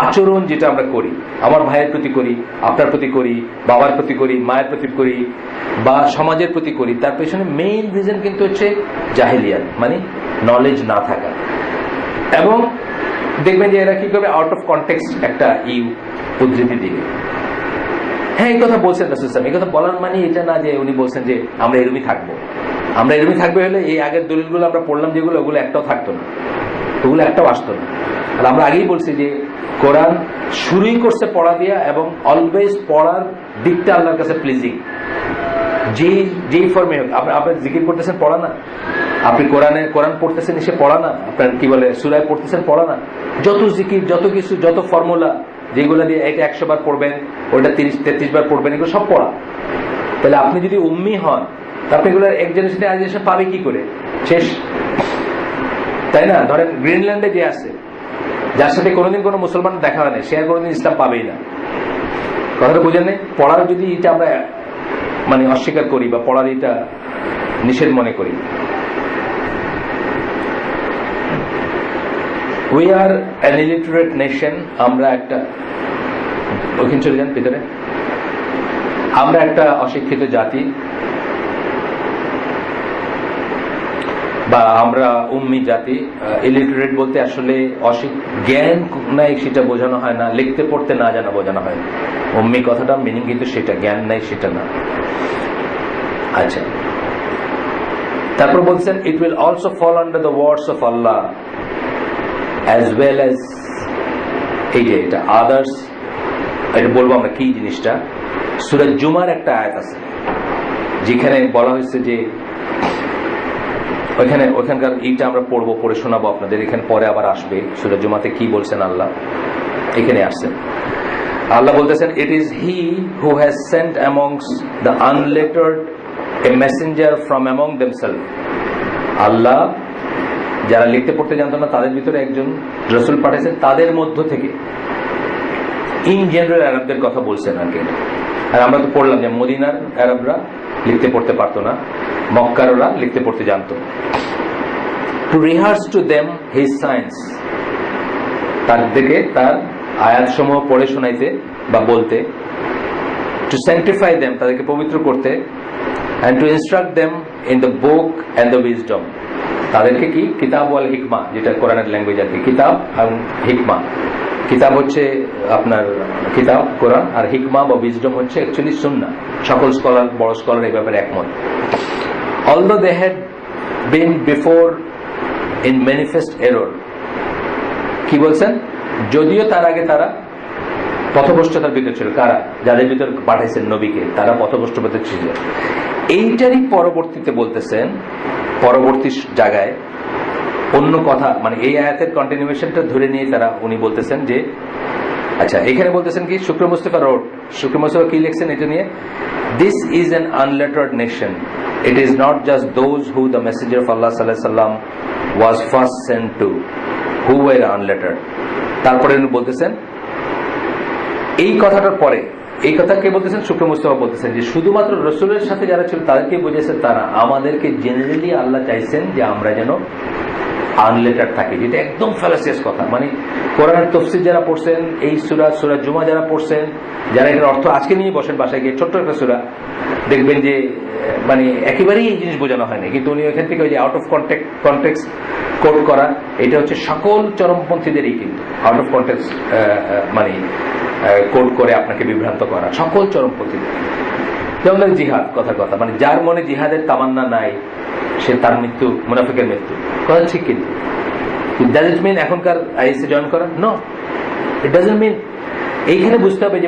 আচরণ যেটা আমরা করি, আমার ভাইয়ের প্রতি করি, আপনার প্রতি করি, বাবার প্রতি করি, মায়ের প্রতি করি, বা সমাজের প্রতি করি, তার পেছনে মেইন রিজন কিন্তু হচ্ছে জাহেলিয়াত, মানে নলেজ না থাকা। এবং দেখবেন যে এরা কি করবে, আউট অফ কনটেক্সট একটা উদ্ধৃতি দিবে। হ্যাঁ, এই কথা বলছেন রাসূল সাল্লাল্লাহু আলাইহি ওয়াসাল্লাম, এই কথা বলার মানে এটা না যে উনি বলছেন যে আমরা এরকমই থাকবো। আমরা এরকমই থাকবে হলে এই আগের দলিলগুলো আমরা পড়লাম যেগুলো, ওগুলো একটাও থাকতো না, ওগুলো একটাও আসতো না। আর আমরা আগেই বলছি যে কোরআন শুরুই করছে পড়া দিয়া, এবং অলওয়েজ পড়ার দিকটা আল্লাহর কাছে প্লিজিং। যেই ফর্মে হোক, আপনি জিকির করতেছেন, পড়া না, আপনি কোরআন পড়তেছেন, এসে পড়া না, আপনার কি বলে সূরা পড়তেছেন, পড়া না, যত জিকির, যত কিছু, যত ফর্মুলা, যেগুলো দিয়ে এটা 100 বার পড়বেন, ওটা 30-33 বার পড়বেন, এগুলো সব পড়া। তাহলে আপনি যদি উম্মি হন, আপনি এগুলো এক জেনারেশন আর জেনারেশন পাবে কি করে? শেষ, তাই না? ধরেন গ্রিনল্যান্ডে যে আছে, যার সাথে কোনোদিন কোনো মুসলমান দেখা হয় না, সে আর কোনোদিন ইসলাম পাবেই না। কথাটা বুঝেন নেই? পড়ার যদি এটা আমরা মানে অস্বীকার করি বা পড়ার এটা নিষেধ মনে করি, we are an illiterate nation, আমরা একটা, ওখানে চলে যান ভিতরে, আমরা একটা অশিক্ষিত জাতি, বা আমরা উম্মি জাতি। ইলিটারেট বলতে আসলে জ্ঞান নাই সেটা বোঝানো হয় না, লিখতে পড়তে না জানা বোঝানো হয়। উম্মি কথাটা মিনিং কিন্তু সেটা, জ্ঞান নাই সেটা না। আচ্ছা, তারপর বলছেন it will also fall under the words of Allah as well as, এই যে এটা আদার্স, এটা বলবো আমরা কি জিনিসটা। সূরা জুমার একটা আয়াত আছে যেখানে বলা হয়েছে যে ওইখানকার এইটা আমরা পড়বো, পড়ে শোনাবো আপনাদের, এখানে পরে আবার আসবে সূরা জুমাতে কি বলছেন আল্লাহ। এখানে আসছেন আল্লাহ বলতেছেন, it is he who has sent amongst the unlettered a messenger from among themselves. আল্লাহ যারা লিখতে পড়তে জানতো না তাদের ভিতরে একজন রাসূল পাঠিয়েছেন তাদের মধ্য থেকে। ইন জেনারেল আরবদের কথা বলছেন আর কি। আর আমরা তো পড়লাম যে মদিনার আরবরা লিখতে পড়তে পারতো না, মক্কাররা লিখতে পড়তে জানতো। To rehearse to them his science, তাদেরকে তার আয়াতসমূহ পড়ে শোনাইতে বা বলতে। টু স্যাংটিফাই দেম, তাদেরকে পবিত্র করতে। And two instruct them in the book and the wisdom, তাদেরকে কি কিতাব ওয়াল হিকমা, যেটা কোরআনের ল্যাঙ্গুয়েজ আর কি, কিতাব এবং হিকমা। কিতাব হচ্ছে আপনার কিতাব কোরআন, আর হিকমা বা উইজডম হচ্ছে অ্যাকচুয়ালি সুন্নাহ। সকল স্কলার, বড় স্কলার এই ব্যাপারে একমত। Although they had been before in manifest error, কি বলছেন, যদিও তার আগে তারা পথভ্রষ্টতার ভিতর ছিল। কারা? যাদের ভিতর পাঠাইছেন নবীকে, তারা পথভ্রষ্টতার ছিল। এইটারই পরবর্তীতে বলতেছেন, পরবর্তী জায়গায় অন্য কথা, মানে এই আয়াতের কন্টিনিউশনটা ধরে নিয়ে উনি বলতেছেন যে, আচ্ছা এখানে বলতেছেন কি, শুক্র মুস্তাফা রোড, শুক্র মুস্তাফা কি লিখছেন এটা নিয়ে, this is an unlettered nation, it is not just those who the messenger of Allah সাল্লাল্লাহু আলাইহি ওয়াসাল্লাম was first sent to, who were unlettered. তারপরে উনি বলতেছেন এই কথাটার পরে, এই কথা কে বলতেছেন? শুক্র মুস্তাফা বলতেছেন যে শুধুমাত্র রসুলের সাথে যারা ছিল তাদেরকে বুঝেছেন, তারা আমাদেরকে জেনারেলি আল্লাহ চাইছেন যে আমরা যেন আনলেটার থাকি, যেটা একদম ফ্যালাসিয়াস কথা। মানে কোরআনের তাফসীর যারা পড়ছেন, এই সূরা জুমা যারা পড়ছেন, যারা এটার অর্থ আজকে নিয়ে বসেন বাসায় গিয়ে, ছোট্ট একটা সূরা, দেখবেন যে মানে একেবারেই এই জিনিস বোঝানো হয়নি, কিন্তু উনি ওইখান থেকে ওই যে আউট অফ কনটেক্সট কোট করা, এটা হচ্ছে সকল চরমপন্থীদেরই কিন্তু আউট অফ কনটেক্সট মানে কোট করে আপনাকে বিভ্রান্ত করা, সকল চরমপন্থীদের। যেমন জিহাদ, কথা মানে যার মনে জিহাদের তামান্না নাই সে তার মৃত্যু, মুনাফিকের মৃত্যু, কথা ঠিক। কিন্তু ডাজ ইট মিন এখনকার আইএসএ জয়েন করা? No, it doesn't mean. এইখানে বুঝতে হবে যে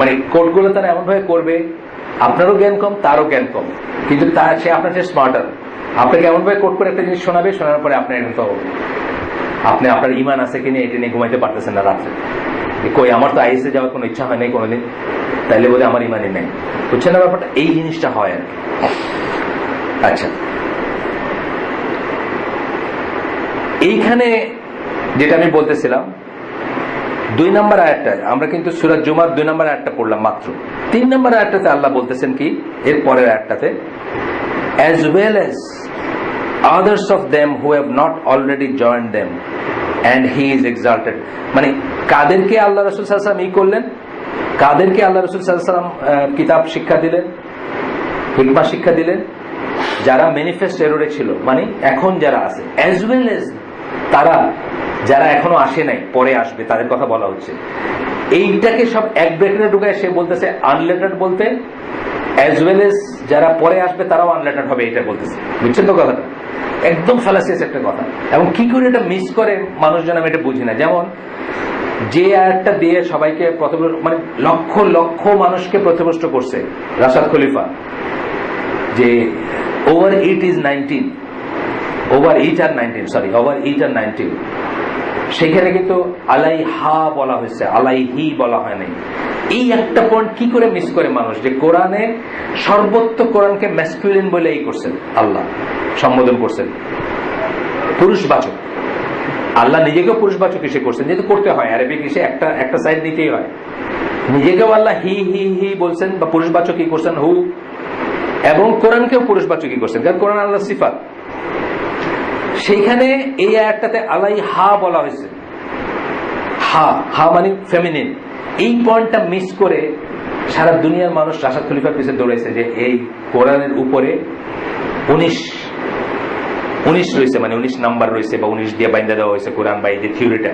মানে কোটগুলো তারা এমন ভাবে করবে, আপনারও জ্ঞান কম, তারও জ্ঞান কম, কিন্তু সে আপনার চেয়ে স্মার্টার। আপনাকে এমন ভাবে কোট করে একটা জিনিস শোনাবে, শোনার পরে আপনার একদম আপনি আপনার ইমান আছে কিনা এটা নিয়ে ঘুমাইতে পারতেছেন না রাত্রে, কই আমার তো আইএসএ যাওয়ার কোনো ইচ্ছা হয় নাই কোনোদিন, তাইলে বোধহয় আমার ইমানই নেই। বুঝছেন না ব্যাপারটা? এই জিনিসটা হয় আর কি। আচ্ছা, এইখানে যেটা আমি বলতেছিলাম 2 নম্বর আয়াতটা, আমরা কিন্তু সূরা জুমার 2 নম্বর আয়াতটা পড়লাম মাত্র। 3 নম্বর আয়াতটাতে আল্লাহ বলতেছেন কি, এর পরের আয়াতটাতে, as well as others of them who have not already joined them and he is exalted। মানে কাদেরকে আল্লাহ রাসূল সাল্লাল্লাহু আলাইহি ওয়াসাল্লাম করলেন, কাদেরকে আল্লাহ রাসূল সাল্লাল্লাহু আলাইহি ওয়াসাল্লাম কিতাব শিক্ষা দিলেন, হিকমা শিক্ষা দিলেন? যারা ম্যানিফেস্ট এররে ছিল, মানে এখন যারা আছে, as well as তারা যারা এখনো আসে নাই, পরে আসবে, তাদের কথা বলা হচ্ছে। এইটাকে সব এক ব্রেকেটে ঢুকায় সে বলতেছে আনলেটার্ড বলতে, as well as যারা পরে আসবে তারাও আনলেটার্ড হবে, এটা বলতেছে। বুঝছেন তো কথাটা? একদম ফ্যালাসিয়াস একটা কথা। এবং কি করে এটা মিস করে মানুষজন, আমি এটা বুঝি না। যেমন যে আয়াতটা দিয়ে সবাইকে মানে লক্ষ লক্ষ মানুষকে প্রতিভ্রষ্ট করছে রাশাদ খলিফা, যে over it is 19, over it are 19, সেখানে কিন্তু আলাইহা বলা হয়েছে, আলাইহি বলা হয় নাই। এই একটা পয়েন্ট কি করে মিস করে মানুষ, যে কোরআনে সর্বত্র কোরআনকে ম্যাসকুলিন বলে এই করছেন, আল্লাহ সম্বোধন করছেন, পুরুষবাচক। আল্লাহ নিজেকেও পুরুষবাচক হিসেবে করছেন, যেহেতু করতে হয়, আরবিক হিসেবে একটা সাইড নিতেই হয়। নিজেকেও আল্লাহ হি হি হি বলছেন বা পুরুষবাচকই করছেন, হু, এবং কোরআনকেও পুরুষবাচকই করছেন, কারণ কোরআন আল্লাহ সিফাত। সেইখানে এই আয়াতটাতে আলাই হা বলা হয়েছে, হা হা মানে ফেমিনিন। এই পয়েন্টটা মিস করে সারা দুনিয়ার মানুষ রাশাদ খলিফার পিছনে দৌড়াইছে, যে এই কোরআনের উপরে 19 রয়েছে, মানে 19 নাম্বার রয়েছে, বা 19 দিয়ে বাইন্দা দেওয়া হয়েছে কোরআন, বা এই যে থিওরিটা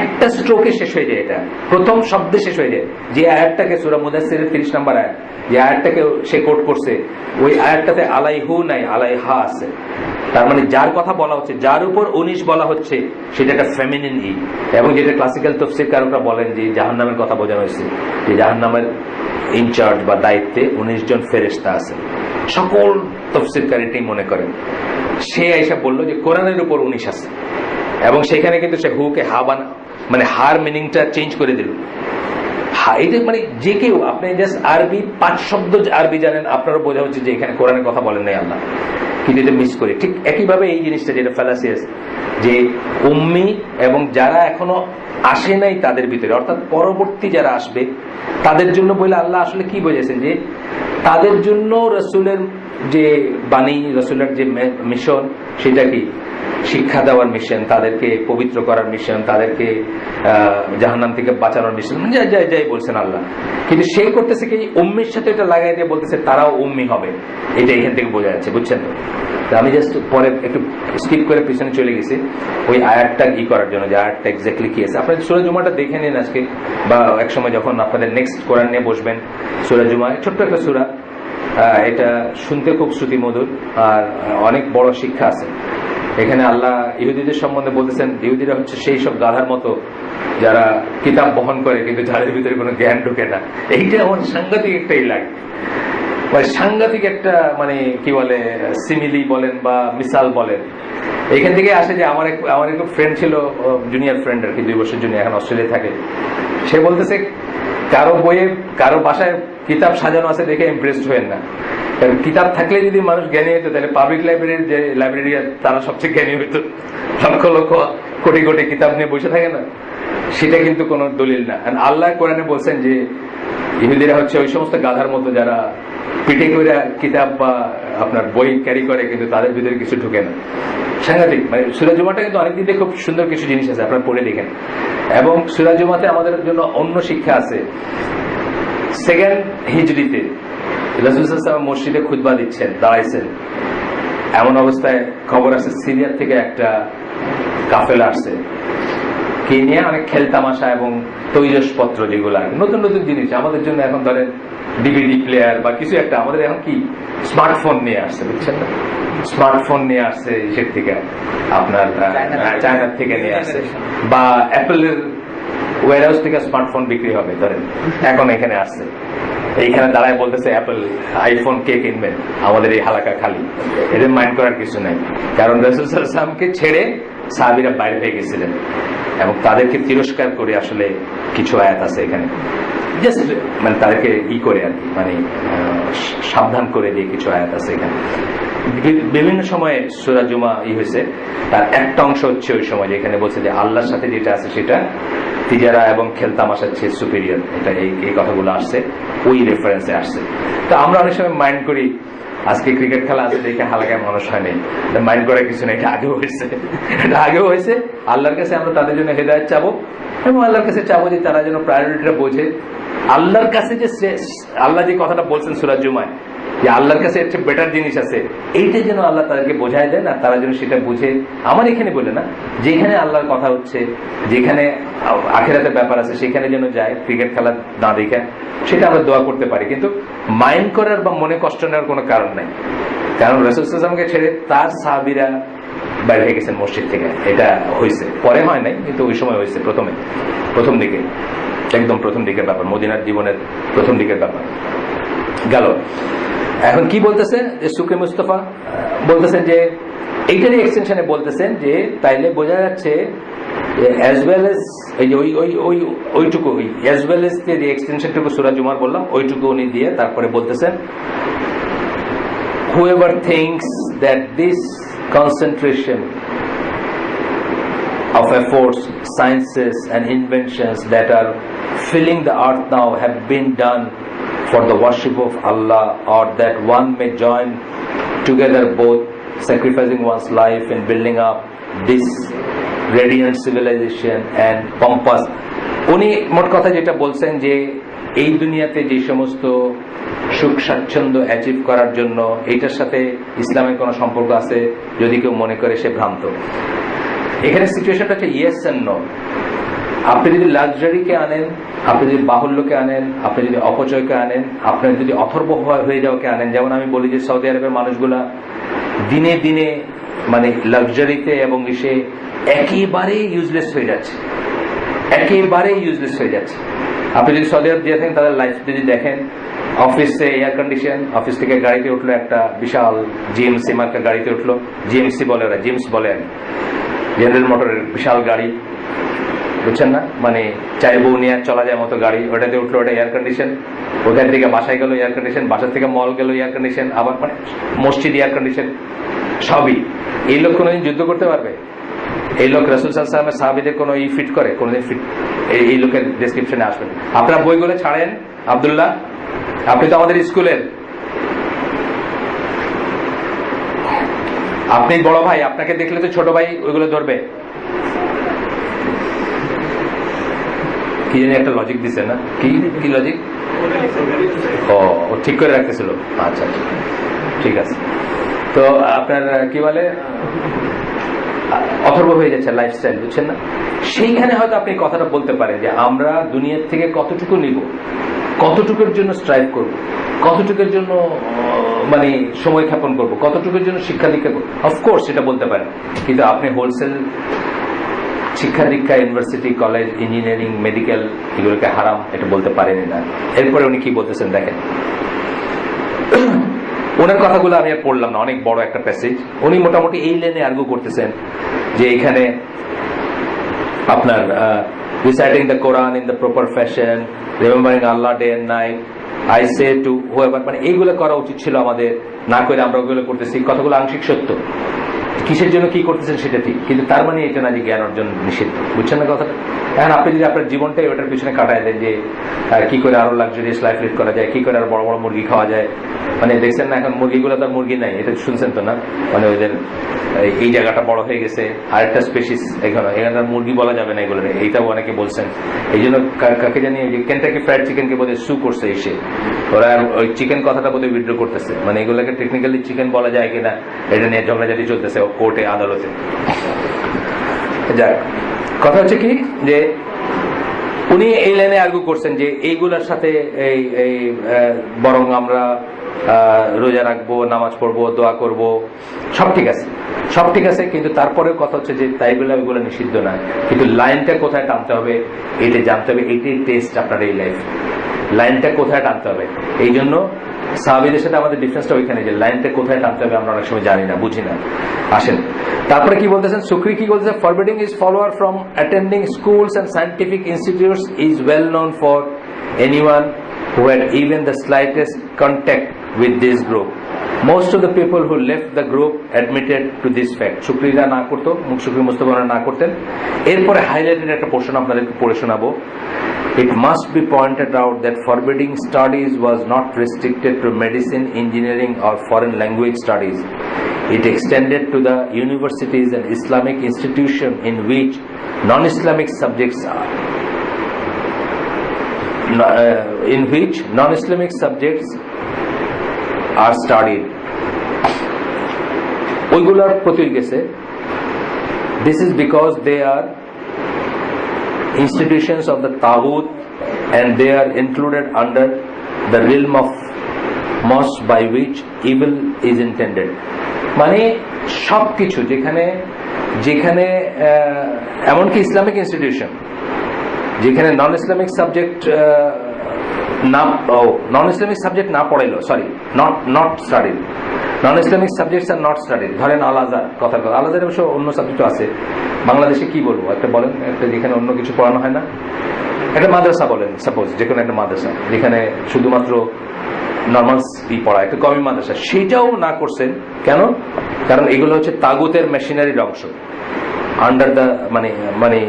একটা স্ট্রোকে শেষ হয়ে যায়, এটা প্রথম শব্দে শেষ হয়ে যায়। যে আয়াতটাকে সূরা মুদাসসিরের 30 নাম্বার আয়াত, যে আয়াতটাকে সে কোট করছে, ওই আয়াতটাতে আলাইহু নাই, আলাইহা আছে। তার মানে যার কথা বলা হচ্ছে, যার উপর 19 বলা হচ্ছে, সেটা একটা ফেমিনিন ই। এবং যেটা ক্লাসিক্যাল তাফসীর কারকরা বলেন যে জাহান্নামের কথা বোঝানো হয়েছে, যে জাহান্নামের ইনচার্জ বা দায়িত্বে 19 জন ফেরেশতা আছে। সকল তাফসীরকার এটাই মনে করেন। সে এসে বলল যে কোরআনের উপর 19 আছে, এবং সেখানে কিন্তু সে হুকে হা মানে হার মিনিংটা চেঞ্জ করে দিল। এটা মানে যে কেউ, আপনি জাস্ট আরবি 5 শব্দ আরবি জানেন, আপনারও বোঝা হচ্ছে যে এখানে কোরআনের কথা বলেন নাই আল্লাহ, কিন্তু এটা মিস করে। ঠিক একইভাবে এই জিনিসটা যেটা ফ্যালাসিয়াস, যে উম্মি এবং যারা এখনো আসে নাই তাদের ভিতরে, অর্থাৎ পরবর্তী যারা আসবে তাদের জন্য বলে আল্লাহ আসলে কি বোঝাচ্ছেন, যে তাদের জন্য রসুলের যে বাণী, রসুলের যে মিশন, সেটা কি শিক্ষা দেওয়ার মিশন, তাদেরকে পবিত্র করার মিশন, তাদেরকে জাহান্নাম থেকে বাঁচানোর মিশন, যাই বলছেন আল্লাহ। কিন্তু সে করতেছে কি, উম্মির সাথে এটা লাগাই দিয়ে বলতেছে তারাও উম্মি হবে, এটা এখান থেকে বোঝা যাচ্ছে। বুঝছেন তো? আমি জাস্ট পরে একটু স্কিপ করে পিছনে চলে গেছি ওই আয়াতটা ই করার জন্য, যে আয়াতটা এক্স্যাক্টলি কি আছে। আপনাদের সূরা জুমাটা দেখে নিন আজকে, বা একসময় যখন আপনাদের নেক্সট কোরআন নিয়ে বসবেন। সূরা জুমা ছোট্ট একটা সূরা, এটা শুনতে খুব শ্রুতিমধুর, আর অনেক বড় শিক্ষা আছে এখানে। আল্লাহ ইহুদিদের সম্বন্ধে বলতেছেন, ইহুদিরা হচ্ছে সেই সব গাধার মতো যারা কিতাব বহন করে কিন্তু যাদের ভিতরে কোনো জ্ঞান ঢোকে না। এইটা আমার সাংঘাতিক একটা লাগে, মানে সাংঘাতিক একটা, মানে কি বলে, সিমিলি বলেন বা মিসাল বলেন, এখান থেকে আসে। যে আমার এক ফ্রেন্ড ছিল, জুনিয়র ফ্রেন্ড আর কি, 2 বছর জুনিয়র, এখন অস্ট্রেলিয়া থাকে। সে বলতেছে কারো বইয়ে, কারো বাসায় কিতাব সাজানো আছে দেখে ইমপ্রেসড হবেন না, কারণ কিতাব থাকলে যদি মানুষ জ্ঞানী হতো, তাহলে পাবলিক লাইব্রেরির যে লাইব্রেরিয়ান তারা সবচেয়ে জ্ঞানী হতো। লক্ষ লক্ষ কোটি কোটি কিতাব নিয়ে বসে থাকে না, সেটা কিন্তু কোনো দলিল না। আল্লাহ কোরআনে বলছেন যে ইহুদিরা হচ্ছে ওই সমস্ত গাধার মতো যারা পিঠে করে কিতাব বা আপনার বই ক্যারি করে, কিন্তু তাদের ভিতরে কিছু ঢুকে না। সাংঘাতিক। মানে সূরা জুমাটা কিন্তু অনেক দিকে খুব সুন্দর কিছু জিনিস আছে, আপনারা পড়ে দেখেন। এবং সূরা জুমাতে আমাদের জন্য অন্য শিক্ষা আছে। 2nd হিজরিতে রাসূল সাল্লাল্লাহু আলাইহি ওয়াসাল্লাম মসজিদে খুতবা দিচ্ছেন, দাঁড়াইছেন, এমন অবস্থায় খবর আছে সিরিয়া থেকে একটা কাফেলা আসছে, কি নিয়ে অনেক খেলতামাশা এবং তৈজসপত্র, যেগুলো নতুন নতুন জিনিস আমাদের জন্য। এখন ধরেন ডিভিডি প্লেয়ার বা কিছু একটা, আমাদের এখন কি স্মার্টফোন নিয়ে আসছে, বুঝছেন না? স্মার্টফোন নিয়ে আসছে ইসের থেকে, আপনার চায়নার থেকে নিয়ে আসছে, বা অ্যাপলের ওয়্যার হাউস থেকে স্মার্টফোন বিক্রি হবে ধরেন, এখন এখানে আসছে। এইখানে দাঁড়ায় বলতেছে অ্যাপল আইফোন কে কিনবেন, আমাদের এই হালাকা খালি। এদের মাইন্ড করার কিছু নাই, কারণ রাসূল সাল্লাল্লাহু আলাইহি ওয়াসাল্লামকে ছেড়ে সাহাবীরা বাইরে হয়ে গেছিলেন এবং তাদেরকে তিরস্কার করে আসলে কিছু আয়াত আছে এখানে, জাস্ট মানে তাদেরকে করে আর কি, মানে সাবধান করে দিয়ে কিছু আয়াত আছে এখানে। বিভিন্ন সময়ে সূরা জুমা হয়েছে, তার একটা অংশ হচ্ছে ওই সময় যেখানে বলছে যে আল্লাহর সাথে যেটা আছে সেটা তিজারা এবং খেলতামাশার চেয়ে সুপিরিয়র, এটা এই কথাগুলো আসছে, ওই রেফারেন্সে আসছে। তো আমরা অনেক সময় মাইন্ড করি আজকে ক্রিকেট খেলা আছে দেখে হালকায় মানুষ হয়নি, মাইন্ড করার কিছু না, এটা আগেও হয়েছে, এটা আগেও হয়েছে। আল্লাহর কাছে আমরা তাদের জন্য হেদায়েত চাবো এবং আল্লাহর কাছে চাবো যে তারা যেন প্রায়োরিটিটা বোঝে। আল্লাহর কাছে যে আল্লাহ যে কথাটা বলছেন সূরা জুমায় যে আল্লাহর কাছে একটা বেটার জিনিস আছে, এইটা যেন আল্লাহ তাদেরকে বোঝায় দেন আর তারা যেন সেটা বুঝে। আমার এখানে বলে না, যেখানে আল্লাহর কথা হচ্ছে, যেখানে আখিরাতের ব্যাপার আছে সেখানে যেন যায়, ক্রিকেট খেলা না দেখে, সেটা আমরা দোয়া করতে পারি। কিন্তু মাইন্ড করার বা মনে কষ্ট নেওয়ার কোনো কারণ নাই, কারণ রাসূল সাল্লাল্লাহু আলাইহি ওয়াসাল্লামকে ছেড়ে তার সাহাবীরা বাইরে হয়ে গেছেন মসজিদ থেকে। এটা হয়েছে, পরে হয় নাই, কিন্তু ওই সময় হয়েছে, প্রথম দিকে, একদম প্রথম দিকের ব্যাপার, মদিনার জীবনের প্রথম দিকের ব্যাপার গেল। এখন কি বলতেছে যে সুকরি মুস্তাফা বলতেছেন যে এইটারই এক্সটেনশনে বলতেছেন যে তাইলে বোঝা যাচ্ছে অ্যাজ ওয়েল এজ এই যে ওইটুকু অ্যাজ ওয়েল এজ যে এক্সটেনশনটুকু সূরা জুমার বললাম ওইটুকু উনি দিয়ে তারপরে বলতেছেন whoever thinks that this concentration of efforts, sciences and inventions that are filling the earth now have been done for the worship of Allah, or that one may join together both sacrificing one's life in building up this radiant civilization and pompous, উনি মোট কথা যেটা বলছেন যে এই দুনিয়াতে যে সমস্ত সুখ স্বাচ্ছন্দ্য অ্যাচিভ করার জন্য এইটার সাথে ইসলামের কোনো সম্পর্ক আছে যদি কেউ মনে করে সে ভ্রান্ত। এখানে সিচুয়েশনটা হচ্ছে ইয়েস এন্ড নো। আপনি যদি লাক্সারিকে আনেন, আপনি যদি বাহুল্যকে আনেন, আপনি যদি অপচয়কে আনেন, আপনি যদি অথর্ব হয়ে যাওয়াকে আনেন, যেমন আমি বলি যে সৌদি আরবের মানুষগুলা দিনে দিনে মানে লাক্সারিতে এবং এসে একেবারে ইউজলেস হয়ে যাচ্ছে, একেবারে ইউজলেস হয়ে যাচ্ছে। আপনি যদি সৌদি আরব দিয়ে থাকেন তাদের লাইফ যদি দেখেন, অফিসে এয়ার কন্ডিশন, অফিস থেকে গাড়িতে উঠলো একটা বিশাল জিএমসি মার্কা গাড়িতে উঠলো, জিএমসি বলে ওরা, জিমস বলে জেনারেল মোটরের বিশাল গাড়ি, বুঝছেন না, মানে চার বউ নিয়ে চলা যায় মতো গাড়ি, ওটাতে উঠলো, ওটা এয়ার কন্ডিশন, ওখান থেকে বাসায় গেল এয়ার কন্ডিশন, বাসা থেকে মল গেল এয়ার কন্ডিশন, আবার মানে মসজিদ এয়ার কন্ডিশন, সবই। এই লোক কোনোদিন যুদ্ধ করতে পারবে? এই লোক রাসূল সাল্লাল্লাহু আলাইহি ওয়াসাল্লামের সাহাবীদের কোনো ফিট করে? কোনোদিন ফিট? এই লোকের ডেসক্রিপশনে আসবেন। আপনারা বইগুলো ছাড়েন, আব্দুল্লাহ আপনি তো আমাদের স্কুলের, আপনি বড় ভাই, আপনাকে দেখলে তো ছোট ভাই ওইগুলো ধরবে। কি জানি একটা লজিক দিছে না, কি লজিক? ও ঠিক করে রাখতেছিল, আচ্ছা ঠিক আছে। তো আপনার কি বলে অথর্ব হয়ে যাচ্ছে লাইফস্টাইল, বুঝছেন না? সেইখানে হয়তো আপনি কথাটা বলতে পারেন যে আমরা দুনিয়ার থেকে কতটুকু নিব, কতটুকুর জন্য স্ট্রাইভ করব, কতটুকুর জন্য মানে সময় ক্ষেপণ করব, কতটুকুর জন্য শিক্ষা দীক্ষা করবো, অফকোর্স সেটা বলতে পারেন। কিন্তু আপনি হোলসেল শিক্ষা দীক্ষা, ইউনিভার্সিটি, কলেজ, ইঞ্জিনিয়ারিং, মেডিকেল এগুলোকে হারাম, এটা বলতে পারেনি না। এরপরে উনি কি বলতেছেন দেখেন, ওনার কথাগুলো আমি আর পড়লাম না, অনেক বড় একটা প্যাসেজ। উনি মোটামুটি এই লাইনে আর্গু করতেছেন যে এখানে আপনার reciting the Quran in the proper fashion, remembering Allah day and night, I say to whoever, মানে এইগুলো করা উচিত ছিল আমাদের, না করে আমরা ওগুলো করতেছি। কথাগুলো আংশিক সত্য, কিসের জন্য কি করতেছেন সেটা ঠিক, কিন্তু তার মানে এটা না যে জ্ঞান অর্জন নিষিদ্ধ, বুঝছেন না কথাটা? এখন আপনি যদি আপনার জীবনটাই ওটার পিছনে কাটায় দেন যে কি করে আরো লাক্সারিয়াস লাইফ লিড করা যায়, কি করে আরো বড় বড় মুরগি খাওয়া যায়, মানে দেখছেন না এখন মুরগিগুলো তো মুরগি নাই, এটা শুনছেন তো না, মানে ওদের এই জায়গাটা বড় হয়ে গেছে, আরেকটা স্পেসিস এখানে মুরগি বলা যাবে না এগুলো, এইটাও অনেকে বলছেন। এই জন্য কাকে জানি কেনটাকি ফ্রাইড চিকেনকে বোধহয় সু করছে এসে, ওরা ওই চিকেন কথাটা বোধহয় উইথড্র করতেছে, মানে এগুলোকে টেকনিক্যালি চিকেন বলা যায় কিনা এটা নিয়ে ঝগড়াঝাটি চলতেছে কোর্টে, আদালতে। যাক, কথা হচ্ছে কি যে উনি এই লাইনে আর্গু করছেন যে এইগুলোর সাথে এই বরং আমরা রোজা রাখবো, নামাজ পড়বো, দোয়া করব, সব ঠিক আছে, সব ঠিক আছে, কিন্তু তারপরেও কথা হচ্ছে যে তাই বলে ওইগুলো নিষিদ্ধ নয়, কিন্তু লাইনটা কোথায় টানতে হবে এইটা জানতে হবে। এইটাই টেস্ট আপনার এই লাইফ, লাইনটা কোথায় টানতে হবে। এই জন্য সাহাবীদের সাথে আমাদের ডিফারেন্সটা ওইখানে যে লাইনটা কোথায় টানতে হবে আমরা অনেক সময় জানি না, বুঝি না। আসেন তারপরে কি বলতেছেন সুকরি, কি বলতেছেন, forbidding is follower from attending schools and scientific institutes is well known for anyone who had even the slightest contact with this group. Most of the people who left the group admitted to this fact. শুকরিরা না করতো, মুখ শুকরি মুস্তফারা না করতেন। এরপরে হাইলাইটেড একটা পোর্শন আপনাদেরকে পড়ে শোনাবো। It must be pointed out that forbidding studies was not restricted to medicine, engineering or foreign language studies. It extended to the universities and Islamic institutions in which non-Islamic subjects are. In which non-Islamic subjects are studied. ওইগুলোর প্রতি গেছে, this is because they are institutions of the Taghut and they are included under the realm of mosque by which evil is intended. মানে সবকিছু যেখানে যেখানে এমনকি ইসলামিক ইনস্টিটিউশন যেখানে নন ইসলামিক সাবজেক্ট না পড়াইলো, sorry, not studied, non Islamic subjects are not studied. ধরেন আল আজহার, কথা আল আজহার অবশ্য অন্য সাবজেক্টও আছে, বাংলাদেশে কি বলবো একটা বলেন, একটা যেখানে অন্য কিছু পড়ানো হয় না, একটা মাদ্রাসা বলেন, সাপোজ যে কোনো একটা মাদ্রাসা যেখানে শুধুমাত্র নর্মাল পড়া, একটা কমি মাদ্রাসা, সেটাও না করছেন কেন? কারণ এগুলো হচ্ছে তাগুতের মেশিনারির অংশ, আন্ডার দ্য মানে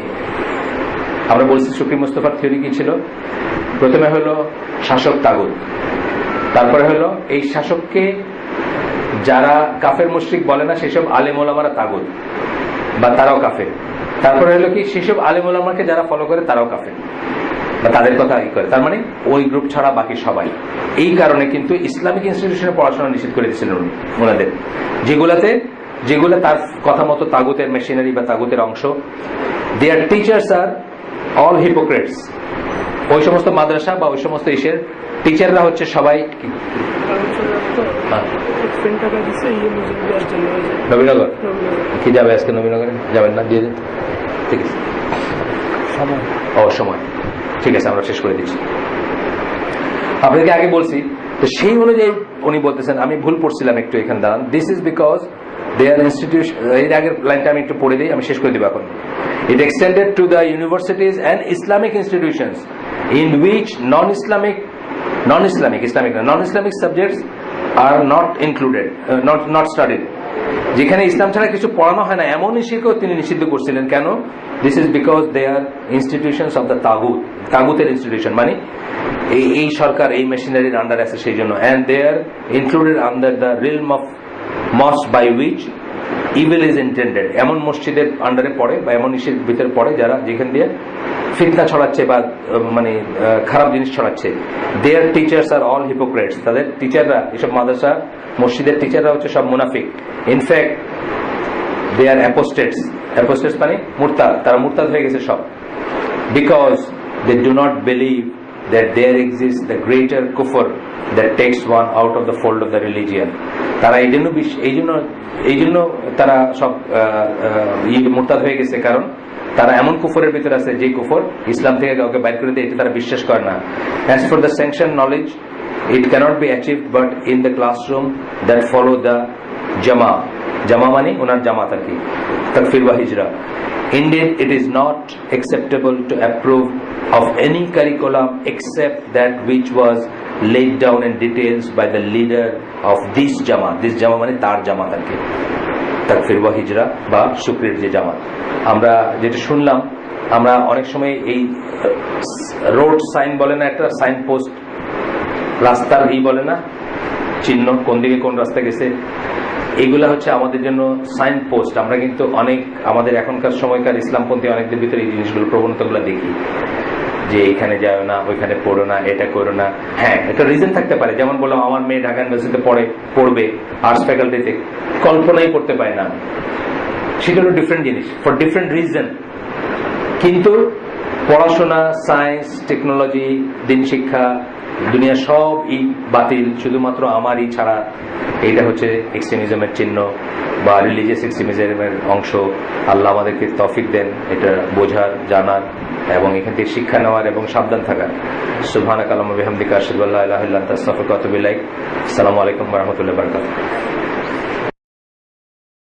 আমরা বলছি শুকরি মুস্তফার থিওরি কি ছিল? প্রথমে হলো শাসক তাগুত, তারপরে হলো এই শাসককে যারা কাফের মুশরিক বলে না সেসব আলেম ওলামারা তাগুত বা তারাও কাফের, তারপরে হলো কি সেসব আলেম ওলামাকে যারা ফলো করে তারাও কাফের বা তাদের কথা ই করে, তার মানে ওই গ্রুপ ছাড়া বাকি সবাই। এই কারণে কিন্তু ইসলামিক ইনস্টিটিউশনে পড়াশোনা নিষেধ করে দিয়েছিলেন ওনাদের, যেগুলো তার কথা মতো তাগুতের মেশিনারি বা তাগুতের অংশ। Their teachers are all hypocrites. ওই সমস্ত মাদ্রাসা বা ওই সমস্ত ইসের টিচাররা হচ্ছে সবাই নবীনগর। কি যাবে আজকে নবীনগরে? যাবেন না? দিয়ে দিন, ঠিক আছে, সময় ঠিক আছে, আমরা শেষ করে দিচ্ছি। আপনাদেরকে আগে বলছি তো সেই অনুযায়ী উনি বলতেছেন, আমি ভুল পড়ছিলাম একটু, এখানে দাঁড়ান। This is because their institution, এর আগের লাইনটা আমি একটু পড়ে দিই, আমি শেষ করে দিব এখন। It extended to the universities and Islamic institutions in which non-Islamic subjects are not included, not studied. যেখানে ইসলাম ছাড়া কিছু পড়ানো হয় না এমন শিক্ষাও তিনি নিষিদ্ধ করছিলেন। কেন? This is because they are institutions of the তাগুতের ইনস্টিটিউশন, মানে এই সরকার এই মেশিনারির আন্ডার আছে সেই জন্য, and they are included under the realm of mosque by which evil is intended. এমন মসজিদের আন্ডারে পড়ে বা এমন ইসের ভিতরে পড়ে যারা যেখান দিয়ে ফিতনা ছড়াচ্ছে বা মানে খারাপ জিনিস ছড়াচ্ছে। Their teachers are all hypocrites. তাদের টিচাররা, এসব মাদ্রাসা মসজিদের টিচাররা হচ্ছে সব মুনাফিক। ইনফ্যাক্ট দে আর অ্যাপোস্টেটস। অ্যাপোস্টেটস মানে মুরতাদ, তারা মুরতাদ হয়ে গেছে সব। Because they do not believe that there exists the greater kufr that takes one out of the fold of the religion. তারা এই জন্য তারা সব মুরতাদ হয়ে গেছে, কারণ তারা এমন কুফরের ভিতরে আছে যে কুফর ইসলাম থেকে কাউকে বাইর করে দেয়, এটা তারা বিশ্বাস করে না। As for the sanctioned knowledge, it cannot be achieved but in the classroom that follow the জামা মানে ওনার জামাত আর কি, তাকফির বা হিজরা। Indeed, it is not acceptable to approve of any curriculum except that which was laid down in details by the leader of this Jamaat. This Jamaat মানে তার জামাত আর কি, তাকফির বা হিজরা বা শুকরির যে জামাত। আমরা যেটা শুনলাম, আমরা অনেক সময় এই রোড সাইন বলে না, একটা সাইন পোস্ট, রাস্তার বলে না চিহ্ন, কোন দিকে কোন রাস্তা গেছে, এগুলা হচ্ছে আমাদের জন্য সাইন পোস্ট। আমরা কিন্তু অনেক আমাদের এখনকার সময়কার ইসলামপন্থী অনেকদের ভিতরে এই জিনিসগুলো প্রবণতাগুলো দেখি যে এখানে যাও না, ওইখানে পড়ো না, এটা করো না। হ্যাঁ, একটা রিজন থাকতে পারে, যেমন বললাম আমার মেয়ে ঢাকা ইউনিভার্সিটিতে পড়বে আর্টস ফ্যাকাল্টিতে, কল্পনাই করতে পারে না, সেটা হলো ডিফারেন্ট জিনিস ফর ডিফারেন্ট রিজন। কিন্তু পড়াশোনা, সায়েন্স, টেকনোলজি, দিন শিক্ষা, দুনিয়া সব বাতিল, শুধুমাত্র আমারই ছাড়া। এইটা হচ্ছে এক্সট্রিমিজমের চিহ্ন বা রিলিজিয়াস এক্সট্রিমিজমের অংশ। আল্লাহ আমাদেরকে তৌফিক দেন এটা বোঝার, জানার এবং এখান থেকে শিক্ষা নেওয়ার এবং সাবধান থাকার। সুবহানাকা আল্লাহুম্মা বিহামদিকা আশহাদু আল্লা ইলাহা ইল্লা আনতা আস্তাগফিরুকা ওয়া আতুবু ইলাইক। আসসালামু আলাইকুম ওয়া রাহমাতুল্লাহি ওয়া বারাকাতুহু।